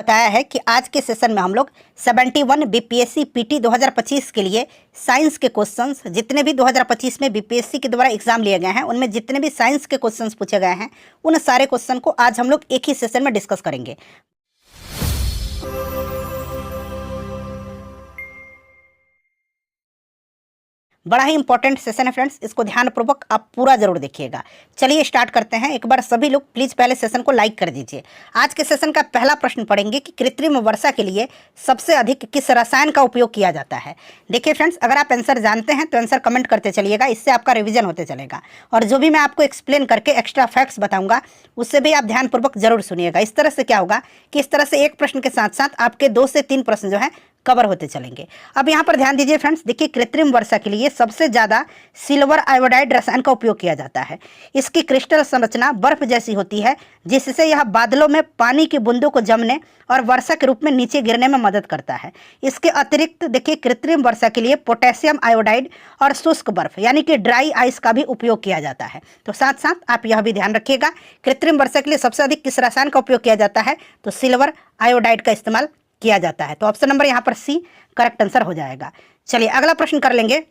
बताया है कि आज के सेशन में हम लोग 71 बीपीएससी पीटी 2025 के लिए साइंस के क्वेश्चंस, जितने भी 2025 में बीपीएससी के द्वारा एग्जाम लिए गए हैं उनमें जितने भी साइंस के क्वेश्चंस पूछे गए हैं उन सारे क्वेश्चन को आज हम लोग एक ही सेशन में डिस्कस करेंगे। बड़ा ही इंपॉर्टेंट सेशन है फ्रेंड्स, इसको ध्यानपूर्वक आप पूरा जरूर देखिएगा। चलिए स्टार्ट करते हैं। एक बार सभी लोग प्लीज पहले सेशन को लाइक कर दीजिए। आज के सेशन का पहला प्रश्न पढ़ेंगे कि कृत्रिम वर्षा के लिए सबसे अधिक किस रसायन का उपयोग किया जाता है। देखिए फ्रेंड्स, अगर आप आंसर जानते हैं तो आंसर कमेंट करते चलिएगा, इससे आपका रिविजन होते चलेगा। और जो भी मैं आपको एक्सप्लेन करके एक्स्ट्रा फैक्ट्स बताऊंगा उससे भी आप ध्यानपूर्वक जरूर सुनिएगा। इस तरह से क्या होगा कि इस तरह से एक प्रश्न के साथ साथ आपके 2 से 3 प्रश्न जो है कवर होते चलेंगे। अब यहाँ पर ध्यान दीजिए फ्रेंड्स, देखिए कृत्रिम वर्षा के लिए सबसे ज़्यादा सिल्वर आयोडाइड रसायन का उपयोग किया जाता है। इसकी क्रिस्टल संरचना बर्फ जैसी होती है, जिससे यह बादलों में पानी की बूंदों को जमने और वर्षा के रूप में नीचे गिरने में मदद करता है। इसके अतिरिक्त देखिए कृत्रिम वर्षा के लिए पोटेशियम आयोडाइड और शुष्क बर्फ यानी कि ड्राई आइस का भी उपयोग किया जाता है। तो साथ साथ आप यह भी ध्यान रखिएगा, कृत्रिम वर्षा के लिए सबसे अधिक किस रसायन का उपयोग किया जाता है, तो सिल्वर आयोडाइड का इस्तेमाल किया जाता है। तो ऑप्शन नंबर यहाँ पर सी करेक्ट आंसर हो जाएगा। चलिए अगला प्रश्न कर लेंगे।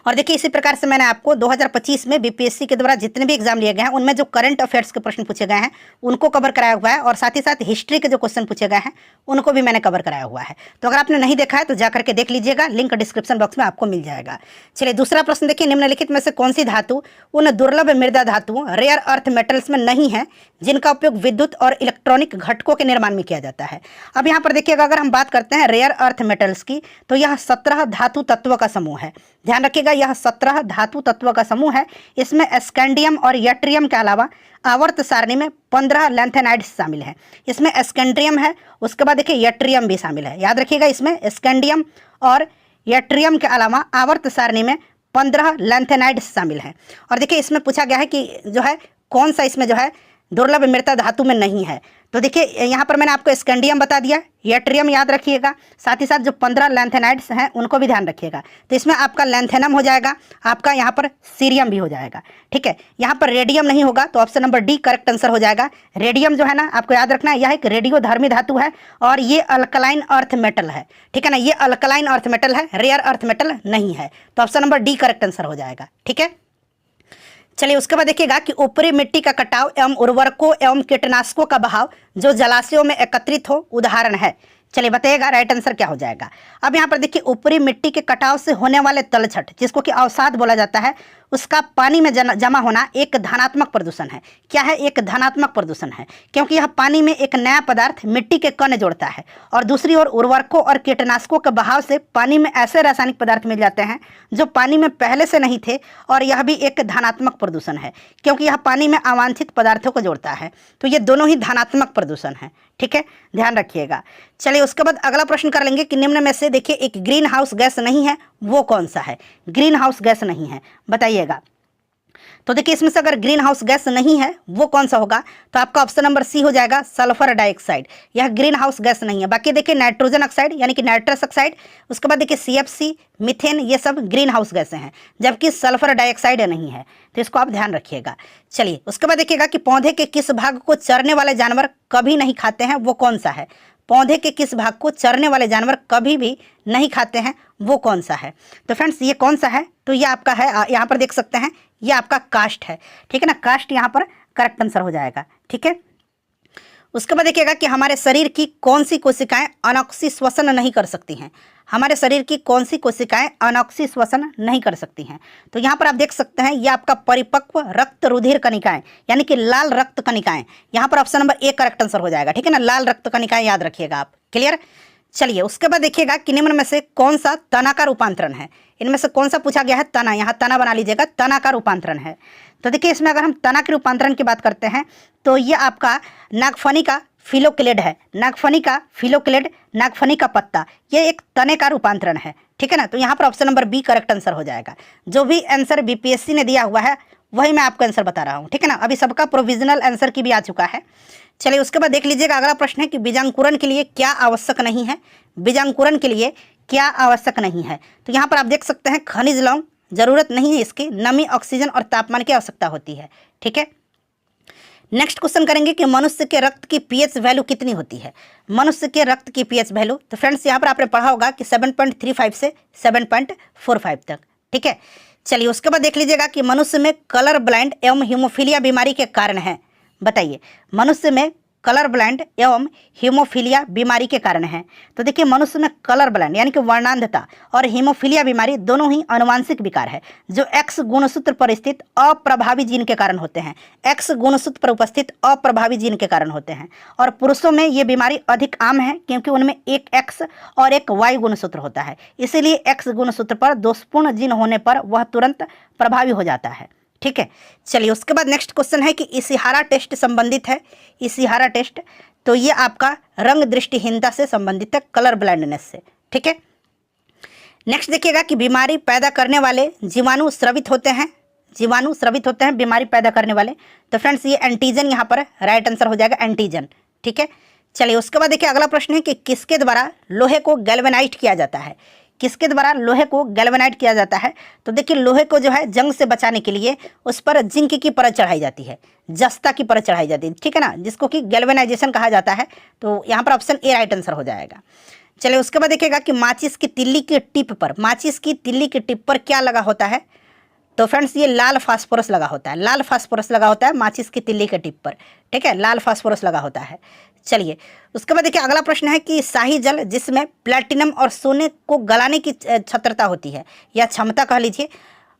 और देखिए इसी प्रकार से मैंने आपको 2025 में बीपीएससी के द्वारा जितने भी एग्जाम लिए गए हैं उनमें जो करंट अफेयर्स के प्रश्न पूछे गए हैं उनको कवर कराया हुआ है, और साथ ही साथ हिस्ट्री के जो क्वेश्चन पूछे गए हैं उनको भी मैंने कवर कराया हुआ है। तो अगर आपने नहीं देखा है तो जाकर के देख लीजिएगा, लिंक डिस्क्रिप्शन बॉक्स में आपको मिल जाएगा। चलिए दूसरा प्रश्न देखिए, निम्नलिखित में से कौन सी धातु उन दुर्लभ मृदा धातुओं रेयर अर्थ मेटल्स में नहीं है जिनका उपयोग विद्युत और इलेक्ट्रॉनिक घटकों के निर्माण में किया जाता है। अब यहाँ पर देखिएगा, अगर हम बात करते हैं रेयर अर्थ मेटल्स की तो यह 17 धातु तत्व का समूह है। ध्यान रखिएगा, यह 17 धातु तत्व का समूह है। इसमें स्कैंडियम और यट्रियम के अलावा आवर्त सारणी में 15 लैंथेनाइड्स शामिल है। इसमें स्कैंडियम है, उसके बाद देखिए यट्रियम भी शामिल है। याद रखिएगा, इसमें स्कैंडियम और यट्रियम के अलावा आवर्त सारणी में 15 लैंथेनाइड्स शामिल हैं। और देखिए इसमें पूछा गया है कि जो है कौन सा इसमें जो है दुर्लभ मृदा धातु में नहीं है। तो देखिए यहाँ पर मैंने आपको स्कैंडियम बता दिया, यट्रियम याद रखिएगा, साथ ही साथ जो 15 लैंथेनाइड्स हैं उनको भी ध्यान रखिएगा। तो इसमें आपका लैंथेनम हो जाएगा, आपका यहाँ पर सीरियम भी हो जाएगा। ठीक है, यहाँ पर रेडियम नहीं होगा, तो option number D correct answer हो जाएगा। रेडियम जो है ना, आपको याद रखना है, यह एक रेडियोधर्मी धातु है और ये अल्कलाइन अर्थ मेटल है। ठीक है ना, ये अल्कलाइन अर्थ मेटल है, रेयर अर्थ मेटल नहीं है। तो option number D correct answer हो जाएगा। ठीक है, चलिए उसके बाद देखिएगा कि ऊपरी मिट्टी का कटाव एवं उर्वरकों एवं कीटनाशकों का बहाव जो जलाशयों में एकत्रित हो उदाहरण है। चलिए बताइएगा राइट आंसर क्या हो जाएगा। अब यहाँ पर देखिए ऊपरी मिट्टी के कटाव से होने वाले तलछट, जिसको कि अवसाद बोला जाता है, उसका पानी में जमा होना एक धनात्मक प्रदूषण है। क्या है? एक धनात्मक प्रदूषण है, क्योंकि यह पानी में एक नया पदार्थ मिट्टी के कण जोड़ता है। और दूसरी ओर उर्वरकों और कीटनाशकों के बहाव से पानी में ऐसे रासायनिक पदार्थ मिल जाते हैं जो पानी में पहले से नहीं थे, और यह भी एक धनात्मक प्रदूषण है, क्योंकि यह पानी में अवांछित पदार्थों को जोड़ता है। तो ये दोनों ही धनात्मक प्रदूषण है। ठीक है, ध्यान रखिएगा। चलिए उसके बाद अगला प्रश्न कर लेंगे कि निम्न में से देखिए एक ग्रीन हाउस गैस नहीं है, वो कौन सा है? ग्रीन हाउस गैस नहीं है, बताइएगा। तो देखिए इसमें से अगर ग्रीन हाउस गैस नहीं है वो कौन सा होगा, तो आपका ऑप्शन नंबर सी हो जाएगा, सल्फर डाइऑक्साइड। यह ग्रीन हाउस गैस नहीं है। बाकी देखिए नाइट्रोजन ऑक्साइड यानी कि नाइट्रस ऑक्साइड, उसके बाद देखिए CFC, मीथेन, ये सब ग्रीन हाउस गैसें हैं, जबकि सल्फर डाइऑक्साइड नहीं है। तो इसको आप ध्यान रखिएगा। चलिए उसके बाद देखिएगा कि पौधे के किस भाग को चरने वाले जानवर कभी नहीं खाते हैं, वो कौन सा है? पौधे के किस भाग को चरने वाले जानवर कभी भी नहीं खाते हैं, वो कौन सा है? तो फ्रेंड्स ये कौन सा है? तो ये आपका है, यहाँ पर देख सकते हैं, ये आपका काष्ठ है। ठीक है ना, काष्ठ यहाँ पर करेक्ट आंसर हो जाएगा। ठीक है, उसके बाद देखिएगा कि हमारे शरीर की कौन सी कोशिकाएं अनॉक्सी श्वसन नहीं कर सकती हैं। हमारे शरीर की कौन सी कोशिकाएं अनॉक्सी श्वसन नहीं कर सकती हैं? तो यहाँ पर आप देख सकते हैं, ये आपका परिपक्व रक्त रुधिर कणिकाएं यानी कि लाल रक्त कणिकाएं। यहाँ पर option number A correct answer हो जाएगा। ठीक है ना, लाल रक्त कणिकाएं याद रखिएगा आप। क्लियर? चलिए उसके बाद देखिएगा कि निम्न में से कौन सा तना का रूपांतरण है। इनमें से कौन सा पूछा गया है? तना, यहाँ तना बना लीजिएगा, तना का रूपांतरण है। तो देखिए इसमें अगर हम तना के रूपांतरण की बात करते हैं तो ये आपका नागफनी का फिलोक्लेड है। नागफनी का फिलोक्लेड, नागफनी का पत्ता, ये एक तने का रूपांतरण है। ठीक है ना, तो यहाँ पर option number B correct answer हो जाएगा। जो भी आंसर बीपीएससी ने दिया हुआ है वही मैं आपको आंसर बता रहा हूँ। ठीक है ना, अभी सबका प्रोविजनल आंसर की भी आ चुका है। चलिए उसके बाद देख लीजिएगा अगला प्रश्न है कि बीजांकुरण के लिए क्या आवश्यक नहीं है? बीजांकुरण के लिए क्या आवश्यक नहीं है? तो यहाँ पर आप देख सकते हैं खनिज लवण जरूरत नहीं है इसकी, नमी, ऑक्सीजन और तापमान की आवश्यकता होती है। ठीक है, नेक्स्ट क्वेश्चन करेंगे कि मनुष्य के रक्त की पीएच वैल्यू कितनी होती है। मनुष्य के रक्त की पीएच वैल्यू, तो फ्रेंड्स यहाँ पर आपने पढ़ा होगा कि 7.35 से 7.45 तक, ठीक है। चलिए उसके बाद देख लीजिएगा कि मनुष्य में कलर ब्लाइंड एवं हीमोफीलिया बीमारी के कारण है। बताइए, मनुष्य में कलर ब्लाइंड एवं हीमोफीलिया बीमारी के कारण है। तो देखिए, मनुष्य में कलर ब्लाइंड यानी कि वर्णांधता और हीमोफीलिया बीमारी दोनों ही आनुवांशिक विकार है जो एक्स गुणसूत्र पर स्थित अप्रभावी जीन के कारण होते हैं। एक्स गुणसूत्र पर उपस्थित अप्रभावी जीन के कारण होते हैं। और पुरुषों में ये बीमारी अधिक आम है क्योंकि उनमें एक एक्स और एक वाई गुणसूत्र होता है, इसीलिए एक्स गुणसूत्र पर दोषपूर्ण जीन होने पर वह तुरंत प्रभावी हो जाता है, ठीक है। चलिए उसके बाद नेक्स्ट क्वेश्चन है कि इशिहारा टेस्ट संबंधित है। इशिहारा टेस्ट, तो ये आपका रंग दृष्टिहीनता से संबंधित है, कलर ब्लाइंडनेस से, ठीक है। नेक्स्ट देखिएगा कि बीमारी पैदा करने वाले जीवाणु स्रवित होते हैं। जीवाणु स्रवित होते हैं बीमारी पैदा करने वाले। तो फ्रेंड्स ये एंटीजन यहाँ पर राइट आंसर हो जाएगा, एंटीजन, ठीक है। चलिए उसके बाद देखिए अगला प्रश्न है कि किसके द्वारा लोहे को गैल्वेनाइज किया जाता है। किसके द्वारा लोहे को गैल्वेनाइज किया जाता है। तो देखिए, लोहे को जो है जंग से बचाने के लिए उस पर जिंक की परत चढ़ाई जाती है, जस्ता की परत चढ़ाई जाती है, ठीक है ना, जिसको कि गैल्वेनाइजेशन कहा जाता है। तो यहाँ पर ऑप्शन ए राइट आंसर हो जाएगा। चलिए उसके बाद देखिएगा कि माचिस की तिल्ली की टिप पर, माचिस की तिल्ली की टिप पर क्या लगा होता है। तो फ्रेंड्स ये लाल फास्फोरस लगा होता है, लाल फास्फोरस लगा होता है माचिस की तिल्ली के टिप पर, ठीक है, लाल फास्फोरस लगा होता है। चलिए उसके बाद देखिए अगला प्रश्न है कि शाही जल जिसमें प्लैटिनम और सोने को गलाने की क्षत्रता होती है या क्षमता कह लीजिए,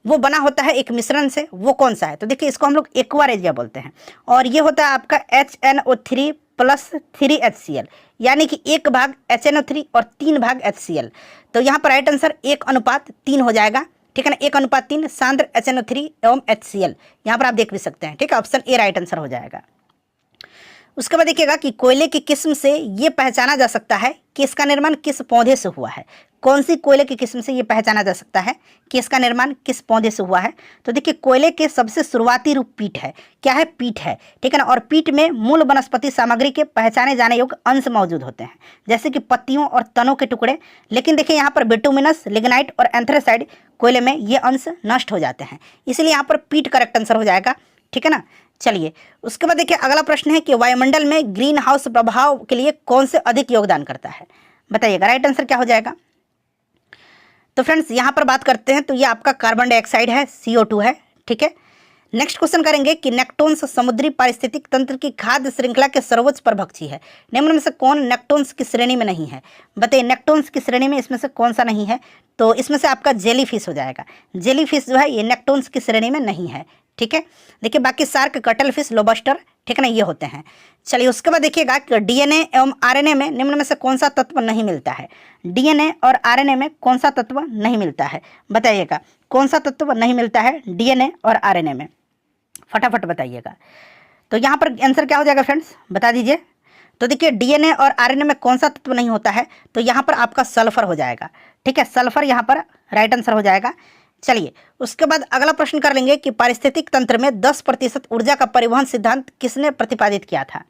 वो बना होता है एक मिश्रण से, वो कौन सा है। तो देखिए इसको हम लोग एक्वारेजिया बोलते हैं और ये होता है आपका HNO3 + 3HCl, यानी कि 1 भाग HNO3 और 3 भाग HCl। तो यहाँ पर राइट आंसर 1:3 हो जाएगा, ठीक है ना, 1:3 सांद्र HNO3 एवं HCl, यहाँ पर आप देख भी सकते हैं, ठीक है, ऑप्शन ए राइट आंसर हो जाएगा। उसके बाद देखिएगा कि कोयले की किस्म से ये पहचाना जा सकता है कि इसका निर्माण किस पौधे से हुआ है। कौन सी कोयले की किस्म से ये पहचाना जा सकता है कि इसका निर्माण किस पौधे से हुआ है। तो देखिए कोयले के सबसे शुरुआती रूप पीट है, क्या है, पीट है, ठीक है ना। और पीट में मूल वनस्पति सामग्री के पहचाने जाने योग्य अंश मौजूद होते हैं, जैसे कि पत्तियों और तनों के टुकड़े। लेकिन देखिए यहाँ पर बिटुमिनस, लिग्नाइट और एंथ्रेसाइड कोयले में ये अंश नष्ट हो जाते हैं, इसलिए यहाँ पर पीट करेक्ट आंसर हो जाएगा, ठीक है ना। चलिए उसके बाद देखिए अगला प्रश्न है कि वायुमंडल में ग्रीन हाउस प्रभाव के लिए कौन से अधिक योगदान करता है। बताइएगा राइट आंसर क्या हो जाएगा। तो फ्रेंड्स यहाँ पर बात करते हैं तो ये आपका कार्बन डाइऑक्साइड है, CO2 है, ठीक है। नेक्स्ट क्वेश्चन करेंगे कि नेक्टोन्स समुद्री पारिस्थितिक तंत्र की खाद्य श्रृंखला के सर्वोच्च परभक्षी है। निम्न में से कौन नेक्टोन्स की श्रेणी में नहीं है। बताइए नेक्टोन्स की श्रेणी में इसमें से कौन सा नहीं है। तो इसमें से आपका जेलीफिश हो जाएगा। जेलीफिश जो है ये नेक्टोन्स की श्रेणी में नहीं है, ठीक है। देखिए बाकी शार्क, कटल फिश, लोबस्टर, ठीक है ना, ये होते हैं। चलिए उसके बाद देखिएगा कि DNA एवं RNA में निम्न में से कौन सा तत्व नहीं मिलता है। DNA और RNA में कौन सा तत्व नहीं मिलता है। बताइएगा कौन सा तत्व नहीं मिलता है DNA और RNA में, फटाफट बताइएगा। तो यहाँ पर आंसर क्या हो जाएगा फ्रेंड्स, बता दीजिए। तो देखिए DNA और RNA में कौन सा तत्व नहीं होता है, तो यहाँ पर आपका सल्फर हो जाएगा, ठीक है, सल्फर यहाँ पर राइट आंसर हो जाएगा। चलिए उसके बाद अगला प्रश्न कर लेंगे कि पारिस्थितिक तंत्र में 10% ऊर्जा का परिवहन सिद्धांत किसने प्रतिपादित किया था।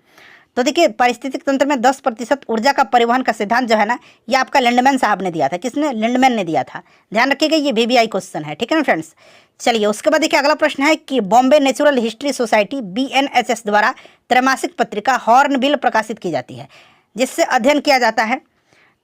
तो देखिए पारिस्थितिक तंत्र में 10% ऊर्जा का परिवहन का सिद्धांत जो है ना, ये आपका लिंडमैन साहब ने दिया था। किसने, लिंडमैन ने दिया था, ध्यान रखिएगा, ये VBI क्वेश्चन है, ठीक है ना फ्रेंड्स। चलिए उसके बाद देखिए अगला प्रश्न है कि Bombay natural history society BNHS द्वारा त्रैमासिक पत्रिका हॉर्नबिल प्रकाशित की जाती है, जिससे अध्ययन किया जाता है।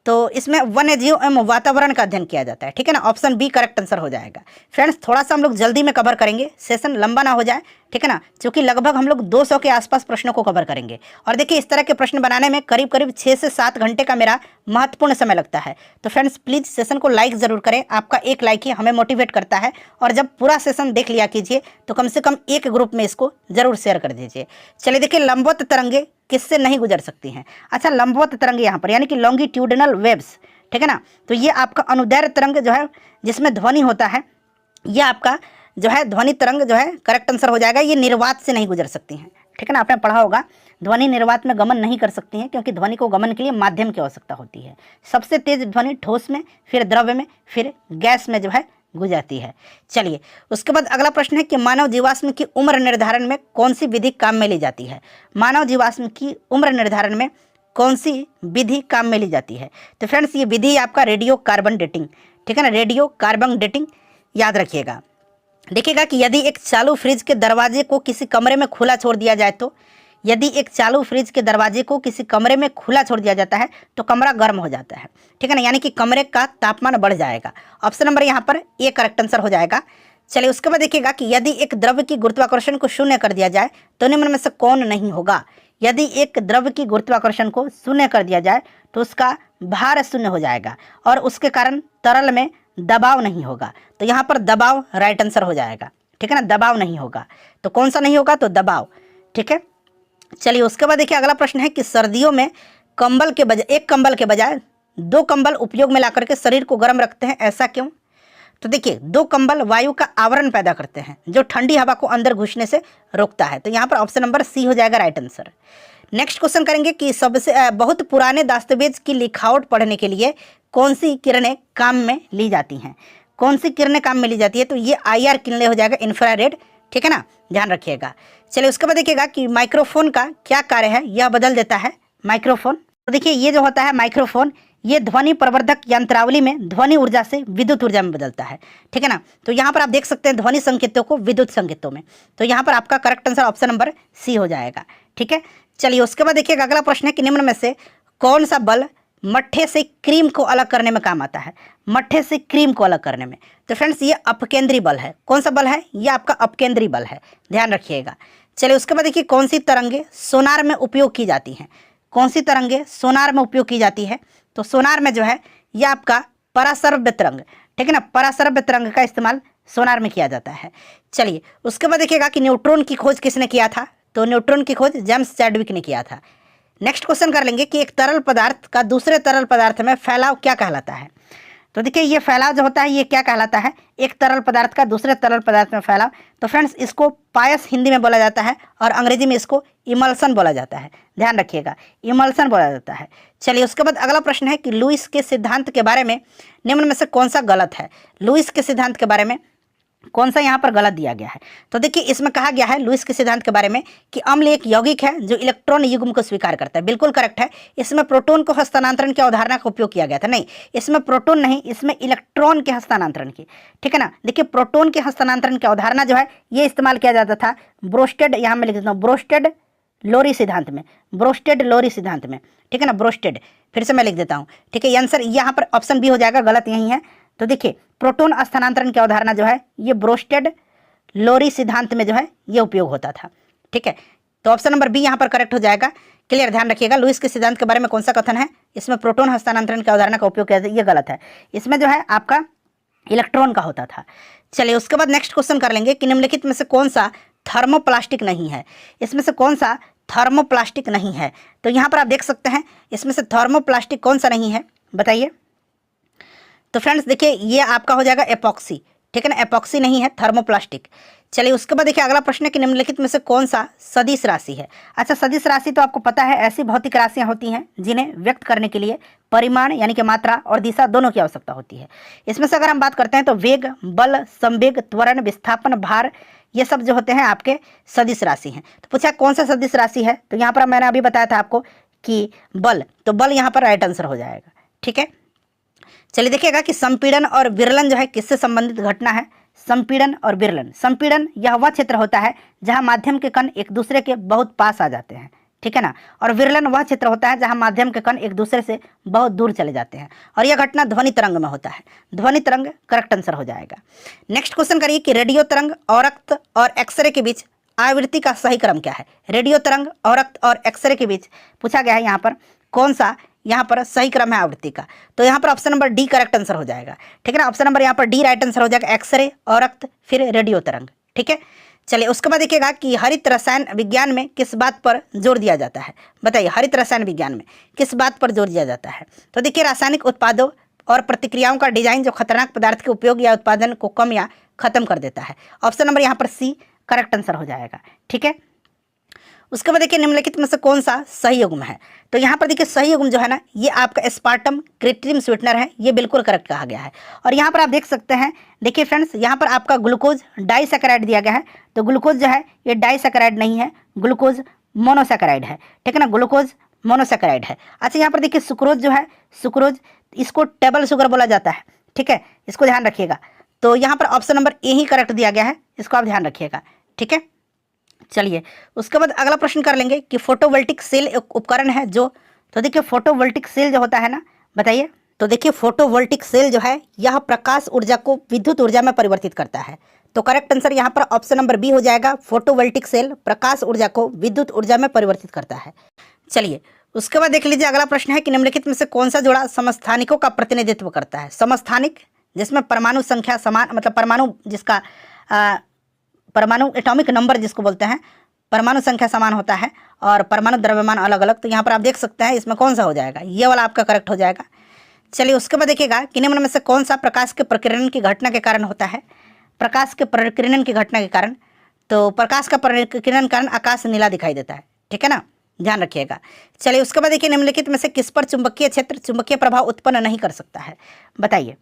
तो इसमें वन्यजीव एवं वातावरण का अध्ययन किया जाता है, ठीक है ना, ऑप्शन बी करेक्ट आंसर हो जाएगा। फ्रेंड्स थोड़ा सा हम लोग जल्दी में कवर करेंगे, सेशन लंबा ना हो जाए, ठीक है ना, क्योंकि लगभग हम लोग 200 के आसपास प्रश्नों को कवर करेंगे। और देखिए इस तरह के प्रश्न बनाने में करीब करीब 6 से 7 घंटे का मेरा महत्वपूर्ण समय लगता है। तो फ्रेंड्स प्लीज़ सेशन को लाइक ज़रूर करें, आपका एक लाइक ही हमें मोटिवेट करता है। और जब पूरा सेशन देख लिया कीजिए तो कम से कम एक ग्रुप में इसको ज़रूर शेयर कर दीजिए। चलिए देखिए लंबवत तरंगे किससे नहीं गुजर सकती हैं। अच्छा लंबवत तरंगे यहाँ पर यानी कि लॉन्गिट्यूडनल वेव्स, ठीक है ना, तो ये आपका अनुदैर्घ्य तरंग जो है जिसमें ध्वनि होता है, ये आपका जो है ध्वनि तरंग जो है करेक्ट आंसर हो जाएगा। ये निर्वात से नहीं गुजर सकती हैं, ठीक है ना, आपने पढ़ा होगा ध्वनि निर्वात में गमन नहीं कर सकती हैं क्योंकि ध्वनि को गमन के लिए माध्यम की आवश्यकता होती है। सबसे तेज ध्वनि ठोस में, फिर द्रव्य में, फिर गैस में जो है गुजरती है। चलिए उसके बाद अगला प्रश्न है कि मानव जीवाश्म की उम्र निर्धारण में कौन सी विधि काम में ली जाती है। मानव जीवाश्म की उम्र निर्धारण में कौन सी विधि काम में ली जाती है। तो फ्रेंड्स ये विधि आपका रेडियो कार्बन डेटिंग, ठीक है ना, रेडियो कार्बन डेटिंग याद रखिएगा। देखिएगा कि यदि एक चालू फ्रिज के दरवाजे को किसी कमरे में खुला छोड़ दिया जाए तो, यदि एक चालू फ्रिज के दरवाजे को किसी कमरे में खुला छोड़ दिया जाता है तो कमरा गर्म हो जाता है, ठीक है ना, यानी कि कमरे का तापमान बढ़ जाएगा। ऑप्शन नंबर यहाँ पर ए करेक्ट आंसर हो जाएगा। चलिए उसके बाद देखिएगा कि यदि एक द्रव्य की गुरुत्वाकर्षण को शून्य कर दिया जाए तो निम्न में से कौन नहीं होगा। यदि एक द्रव्य की गुरुत्वाकर्षण को शून्य कर दिया जाए तो उसका भार शून्य हो जाएगा और उसके कारण तरल में दबाव नहीं होगा। तो यहाँ पर दबाव राइट आंसर हो जाएगा, ठीक है ना, दबाव नहीं होगा। तो कौन सा नहीं होगा, तो दबाव, ठीक है। चलिए उसके बाद देखिए अगला प्रश्न है कि सर्दियों में कंबल के बजाय, एक कंबल के बजाय दो कंबल उपयोग में ला करके शरीर को गर्म रखते हैं, ऐसा क्यों। तो देखिए दो कंबल वायु का आवरण पैदा करते हैं जो ठंडी हवा को अंदर घुसने से रोकता है। तो यहाँ पर ऑप्शन नंबर सी हो जाएगा राइट आंसर। नेक्स्ट क्वेश्चन करेंगे कि सबसे बहुत पुराने दस्तावेज की लिखावट पढ़ने के लिए कौन सी किरणें काम में ली जाती हैं। कौन सी किरणें काम में ली जाती है, तो ये IR किरणें हो जाएगा, इंफ्रारेड, ठीक है ना, ध्यान रखिएगा। चलिए उसके बाद देखिएगा कि माइक्रोफोन का क्या कार्य है, यह बदल देता है माइक्रोफोन। तो देखिए ये जो होता है माइक्रोफोन, ये ध्वनि प्रवर्धक यंत्रावली में ध्वनि ऊर्जा से विद्युत ऊर्जा में बदलता है, ठीक है ना। तो यहाँ पर आप देख सकते हैं ध्वनि संकेतों को विद्युत संकेतों में। तो यहाँ पर आपका correct answer option number C हो जाएगा, ठीक है। चलिए उसके बाद देखिएगा अगला प्रश्न है कि निम्न में से कौन सा बल मट्ठे से क्रीम को अलग करने में काम आता है। मट्ठे से क्रीम को अलग करने में, तो फ्रेंड्स ये अपकेंद्री बल है। कौन सा बल है, ये आपका अपकेंद्री बल है, ध्यान रखिएगा। चलिए उसके बाद देखिए कौन सी तरंगे सोनार में उपयोग की जाती हैं। कौन सी तरंगे सोनार में उपयोग की जाती है, तो सोनार में जो है ये आपका पराश्रव्य तरंग, ठीक है ना, पराश्रव्य तरंग का इस्तेमाल सोनार में किया जाता है। चलिए उसके बाद देखिएगा कि न्यूट्रॉन की खोज किसने किया था, तो न्यूट्रॉन की खोज जेम्स चैडविक ने किया था। नेक्स्ट क्वेश्चन कर लेंगे कि एक तरल पदार्थ का दूसरे तरल पदार्थ में फैलाव क्या कहलाता है। तो देखिए ये फैलाव जो होता है ये क्या कहलाता है, एक तरल पदार्थ का दूसरे तरल पदार्थ में फैलाव। तो फ्रेंड्स इसको पायस हिंदी में बोला जाता है और अंग्रेजी में इसको इमल्सन बोला जाता है, ध्यान रखिएगा, इमल्सन बोला जाता है। चलिए उसके बाद अगला प्रश्न है कि लुईस के सिद्धांत के बारे में निम्न में से कौन सा गलत है। लुईस के सिद्धांत के बारे में कौन सा यहाँ पर गलत दिया गया है, तो देखिए इसमें कहा गया है लुईस के सिद्धांत के बारे में कि अम्ल एक यौगिक है जो इलेक्ट्रॉन युग्म को स्वीकार करता है, बिल्कुल करेक्ट है। इसमें प्रोटॉन को हस्तांतरण की अवधारणा का उपयोग किया गया था, नहीं इसमें प्रोटॉन नहीं, इसमें इलेक्ट्रॉन के हस्तांतरण की, ठीक है ना। देखिए प्रोटॉन के हस्तांतरण की अवधारणा जो है ये इस्तेमाल किया जाता था ब्रोस्टेड, यहाँ मैं लिख देता हूँ ब्रोस्टेड लोरी सिद्धांत में, ब्रोस्टेड लोरी सिद्धांत में, ठीक है ना, ब्रोस्टेड, फिर से मैं लिख देता हूँ, ठीक है। आंसर यहाँ पर ऑप्शन बी हो जाएगा, गलत यही है। तो देखिए प्रोटॉन स्थानांतरण की अवधारणा जो है ये ब्रोस्टेड लोरी सिद्धांत में जो है ये उपयोग होता था, ठीक है। तो ऑप्शन नंबर बी यहाँ पर करेक्ट हो जाएगा, क्लियर, ध्यान रखिएगा। लुईस के सिद्धांत के बारे में कौन सा कथन है, इसमें प्रोटॉन हस्तांतरण की अवधारणा का उपयोग किया जाता है, ये गलत है, इसमें जो है आपका इलेक्ट्रॉन का होता था। चलिए उसके बाद नेक्स्ट क्वेश्चन कर लेंगे कि निम्नलिखित में से कौन सा थर्मोप्लास्टिक नहीं है। इसमें से कौन सा थर्मोप्लास्टिक नहीं है, तो यहाँ पर आप देख सकते हैं इसमें से थर्मोप्लास्टिक कौन सा नहीं है, बताइए। तो फ्रेंड्स देखिए ये आपका हो जाएगा एपॉक्सी, ठीक है ना, एपॉक्सी नहीं है, थर्मोप्लास्टिक। चलिए उसके बाद देखिए अगला प्रश्न है कि निम्नलिखित में से कौन सा सदिश राशि है। अच्छा सदिश राशि तो आपको पता है ऐसी भौतिक राशियां होती हैं जिन्हें व्यक्त करने के लिए परिमाण यानी कि मात्रा और दिशा दोनों की आवश्यकता होती है। इसमें से अगर हम बात करते हैं तो वेग, बल, संवेग, त्वरण, विस्थापन, भार, ये सब जो होते हैं आपके सदिश राशि हैं। तो पूछा कौन सा सदिश राशि है, तो यहाँ पर मैंने अभी बताया था आपको कि बल, तो बल यहाँ पर राइट आंसर हो जाएगा, ठीक है। चलिए देखिएगा कि संपीड़न और विरलन जो है किससे संबंधित घटना है। संपीड़न और विरलन, संपीड़न यह वह क्षेत्र होता है जहां माध्यम के कण एक दूसरे के बहुत पास आ जाते हैं, ठीक है ना, और विरलन वह क्षेत्र होता है जहां माध्यम के कण एक दूसरे से बहुत दूर चले जाते हैं, और यह घटना ध्वनि तरंग में होता है। ध्वनि तरंग करेक्ट आंसर हो जाएगा। नेक्स्ट क्वेश्चन करिए कि रेडियो तरंग, औरक्त और एक्सरे के बीच आवृत्ति का सही क्रम क्या है। रेडियो तरंग, औरक्त और एक्सरे के बीच पूछा गया है यहाँ पर कौन सा यहाँ पर सही क्रम है आवृत्ति का, तो यहाँ पर option number D correct answer हो जाएगा, ठीक है ना, ऑप्शन नंबर यहाँ पर डी राइट आंसर हो जाएगा, एक्सरे, औरक्त, फिर रेडियो तरंग, ठीक है। चलिए उसके बाद देखिएगा कि हरित रसायन विज्ञान में किस बात पर जोर दिया जाता है, बताइए हरित रसायन विज्ञान में किस बात पर जोर दिया जाता है। तो देखिए रासायनिक उत्पादों और प्रतिक्रियाओं का डिजाइन जो खतरनाक पदार्थ के उपयोग या उत्पादन को कम या खत्म कर देता है। ऑप्शन नंबर यहाँ पर सी करेक्ट आंसर हो जाएगा, ठीक है। उसके बाद देखिए निम्नलिखित में से कौन सा सही युग्म है, तो यहाँ पर देखिए सही युग्म जो है ना ये आपका एस्पार्टम कृत्रिम स्वीटनर है, ये बिल्कुल करेक्ट कहा गया है। और यहाँ पर आप देख सकते हैं, देखिए फ्रेंड्स यहाँ पर आपका ग्लूकोज डाइसैकेराइड दिया गया है, तो ग्लूकोज जो है ये डाइसैकेराइड नहीं है, ग्लूकोज मोनोसैकेराइड है, ठीक है ना, ग्लूकोज मोनोसैकेराइड है। अच्छा यहाँ पर देखिए सुक्रोज जो है, सुक्रोज इसको टेबल शुगर बोला जाता है, ठीक है, इसको ध्यान रखिएगा। तो यहाँ पर option number A he correct दिया गया है, इसको आप ध्यान रखिएगा। ठीक है, चलिए उसके बाद अगला प्रश्न कर लेंगे कि फोटोवोल्टिक सेल एक उपकरण है जो, तो देखिए फोटोवोल्टिक सेल जो होता है ना, बताइए। तो देखिए फोटोवोल्टिक सेल जो है यह प्रकाश ऊर्जा को विद्युत ऊर्जा में परिवर्तित करता है। तो करेक्ट आंसर यहाँ पर ऑप्शन नंबर बी हो जाएगा, फोटोवोल्टिक सेल प्रकाश ऊर्जा को विद्युत ऊर्जा में परिवर्तित करता है। चलिए उसके बाद देख लीजिए अगला प्रश्न है कि निम्नलिखित में से कौन सा जोड़ा समस्थानिकों का प्रतिनिधित्व करता है। समस्थानिक जिसमें परमाणु संख्या समान, मतलब परमाणु जिसका परमाणु एटॉमिक नंबर जिसको बोलते हैं, परमाणु संख्या समान होता है और परमाणु द्रव्यमान अलग अलग। तो यहाँ पर आप देख सकते हैं इसमें कौन सा हो जाएगा, ये वाला आपका करेक्ट हो जाएगा। चलिए उसके बाद देखिएगा कि निम्न में से कौन सा प्रकाश के प्रकीर्णन की घटना के कारण होता है। प्रकाश के प्रकीर्णन की घटना के कारण, तो प्रकाश का प्रकीर्णन कारण आकाश नीला दिखाई देता है। ठीक है ना, ध्यान रखिएगा। चलिए उसके बाद देखिए निम्नलिखित में से किस पर चुंबकीय क्षेत्र चुंबकीय प्रभाव उत्पन्न नहीं कर सकता है, बताइए।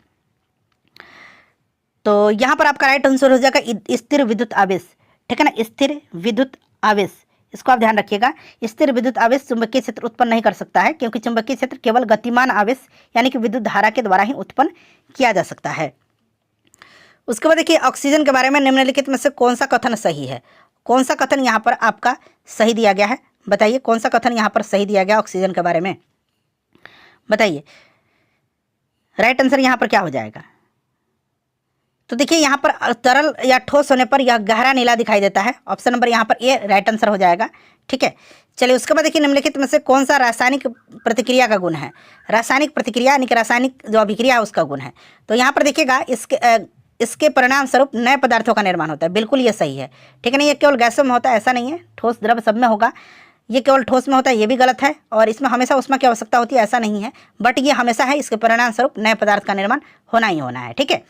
तो यहाँ पर आपका राइट आंसर हो जाएगा स्थिर विद्युत आवेश। ठीक है ना, स्थिर विद्युत आवेश, इसको आप ध्यान रखिएगा। स्थिर विद्युत आवेश चुंबकीय क्षेत्र उत्पन्न नहीं कर सकता है, क्योंकि चुंबकीय क्षेत्र केवल गतिमान आवेश यानी कि विद्युत धारा के द्वारा ही उत्पन्न किया जा सकता है। उसके बाद देखिए ऑक्सीजन के बारे में निम्नलिखित में से कौन सा कथन सही है। कौन सा कथन यहाँ पर आपका सही दिया गया है, बताइए। कौन सा कथन यहाँ पर सही दिया गया ऑक्सीजन के बारे में, बताइए। राइट आंसर यहाँ पर क्या हो जाएगा। तो देखिए यहाँ पर तरल या ठोस होने पर यह गहरा नीला दिखाई देता है। ऑप्शन नंबर यहाँ पर ए राइट आंसर हो जाएगा। ठीक है, चलिए उसके बाद देखिए निम्नलिखित में से कौन सा रासायनिक प्रतिक्रिया का गुण है। रासायनिक प्रतिक्रिया यानी कि रासायनिक जो अभिक्रिया है उसका गुण है। तो यहाँ पर देखिएगा इसके परिणाम स्वरूप नए पदार्थों का निर्माण होता है। बिल्कुल ये सही है। ठीक है ना, ये केवल गैसों में होता है ऐसा नहीं है, ठोस द्रव सब में होगा। ये केवल ठोस में होता है ये भी गलत है, और इसमें हमेशा उसमें की आवश्यकता होती है ऐसा नहीं है, बट ये हमेशा है, इसके परिणाम स्वरूप नए पदार्थ का निर्माण होना ही होना है। ठीक है,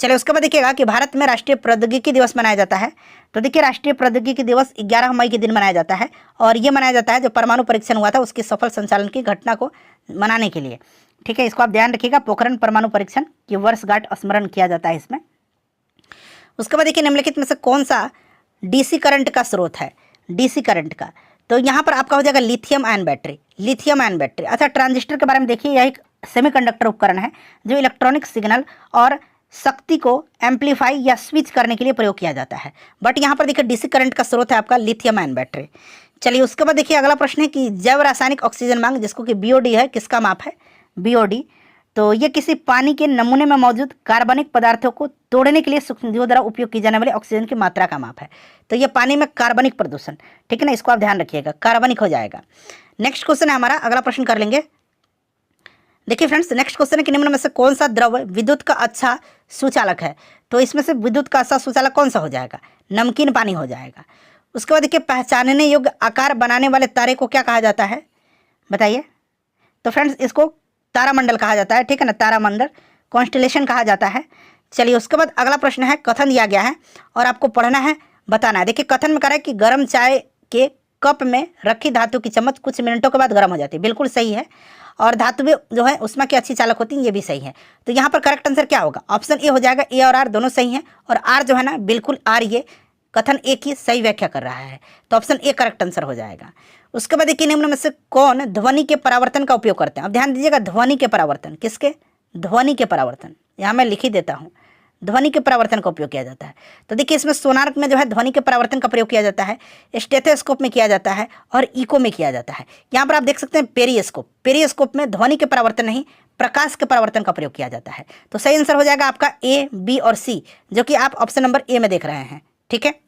चलिए उसके बाद देखिएगा कि भारत में राष्ट्रीय प्रौद्योगिकी दिवस मनाया जाता है। तो देखिए राष्ट्रीय प्रौद्योगिकी दिवस 11 मई के दिन मनाया जाता है, और ये मनाया जाता है जो परमाणु परीक्षण हुआ था उसके सफल संचालन की घटना को मनाने के लिए। ठीक है, इसको आप ध्यान रखिएगा, पोखरण परमाणु परीक्षण की वर्षगांठ स्मरण किया जाता है इसमें। उसके बाद देखिए निम्नलिखित में से कौन सा डीसी करंट का स्रोत है, डीसी करंट का। तो यहाँ पर आपका हो जाएगा lithium ion battery, lithium ion battery. अच्छा, ट्रांजिस्टर के बारे में देखिए, यह एक सेमीकंडक्टर उपकरण है जो इलेक्ट्रॉनिक सिग्नल और शक्ति को एम्पलीफाई या स्विच करने के लिए प्रयोग किया जाता है, बट यहाँ पर देखिए डीसी करंट का स्रोत है आपका लिथियम आयन बैटरी। चलिए उसके बाद देखिए अगला प्रश्न है कि जैव रासायनिक ऑक्सीजन मांग जिसको कि बीओडी है, किसका माप है, बीओडी। तो ये किसी पानी के नमूने में मौजूद कार्बनिक पदार्थों को तोड़ने के लिए सूक्ष्मजीवों द्वारा उपयोग की जाने वाली ऑक्सीजन की मात्रा का माप है। तो ये पानी में कार्बनिक प्रदूषण, ठीक है ना, इसको आप ध्यान रखिएगा, कार्बनिक हो जाएगा। नेक्स्ट क्वेश्चन है हमारा, अगला प्रश्न कर लेंगे। देखिए फ्रेंड्स, नेक्स्ट क्वेश्चन है कि निम्न में से कौन सा द्रव विद्युत का अच्छा सुचालक है। तो इसमें से विद्युत का अच्छा सुचालक कौन सा हो जाएगा, नमकीन पानी हो जाएगा। उसके बाद देखिए पहचानने योग्य आकार बनाने वाले तारे को क्या कहा जाता है, बताइए। तो फ्रेंड्स इसको तारामंडल कहा जाता है, ठीक है ना, तारामंडल कॉन्स्टेलेशन कहा जाता है। चलिए उसके बाद अगला प्रश्न है, कथन दिया गया है और आपको पढ़ना है, बताना है। देखिए कथन में कह रहा है कि गर्म चाय के कप में रखी धातु की चम्मच कुछ मिनटों के बाद गर्म हो जाती है, बिल्कुल सही है। और धातु जो है उसमें की अच्छी चालक होती है, ये भी सही है। तो यहाँ पर करेक्ट आंसर क्या होगा, ऑप्शन ए हो जाएगा, ए और आर दोनों सही हैं, और आर जो है ना बिल्कुल आर ये कथन एक ही सही व्याख्या कर रहा है, तो ऑप्शन ए करेक्ट आंसर हो जाएगा। उसके बाद देखिए निम्न में से कौन ध्वनि के परावर्तन का उपयोग करते हैं। अब ध्यान दीजिएगा, ध्वनि के परावर्तन, किसके, ध्वनि के परावर्तन, यहाँ मैं लिख ही देता हूँ, ध्वनि के परावर्तन का उपयोग किया जाता है। तो देखिए इसमें सोनार में जो है ध्वनि के परावर्तन का प्रयोग किया जाता है, स्टेथोस्कोप में किया जाता है और इको में किया जाता है। यहाँ पर आप देख सकते हैं पेरिस्कोप, पेरिस्कोप में ध्वनि के परावर्तन नहीं प्रकाश के परावर्तन का प्रयोग किया जाता है। तो सही आंसर हो जाएगा आपका ए, बी और सी, जो कि आप ऑप्शन नंबर ए में देख रहे हैं, ठीक है।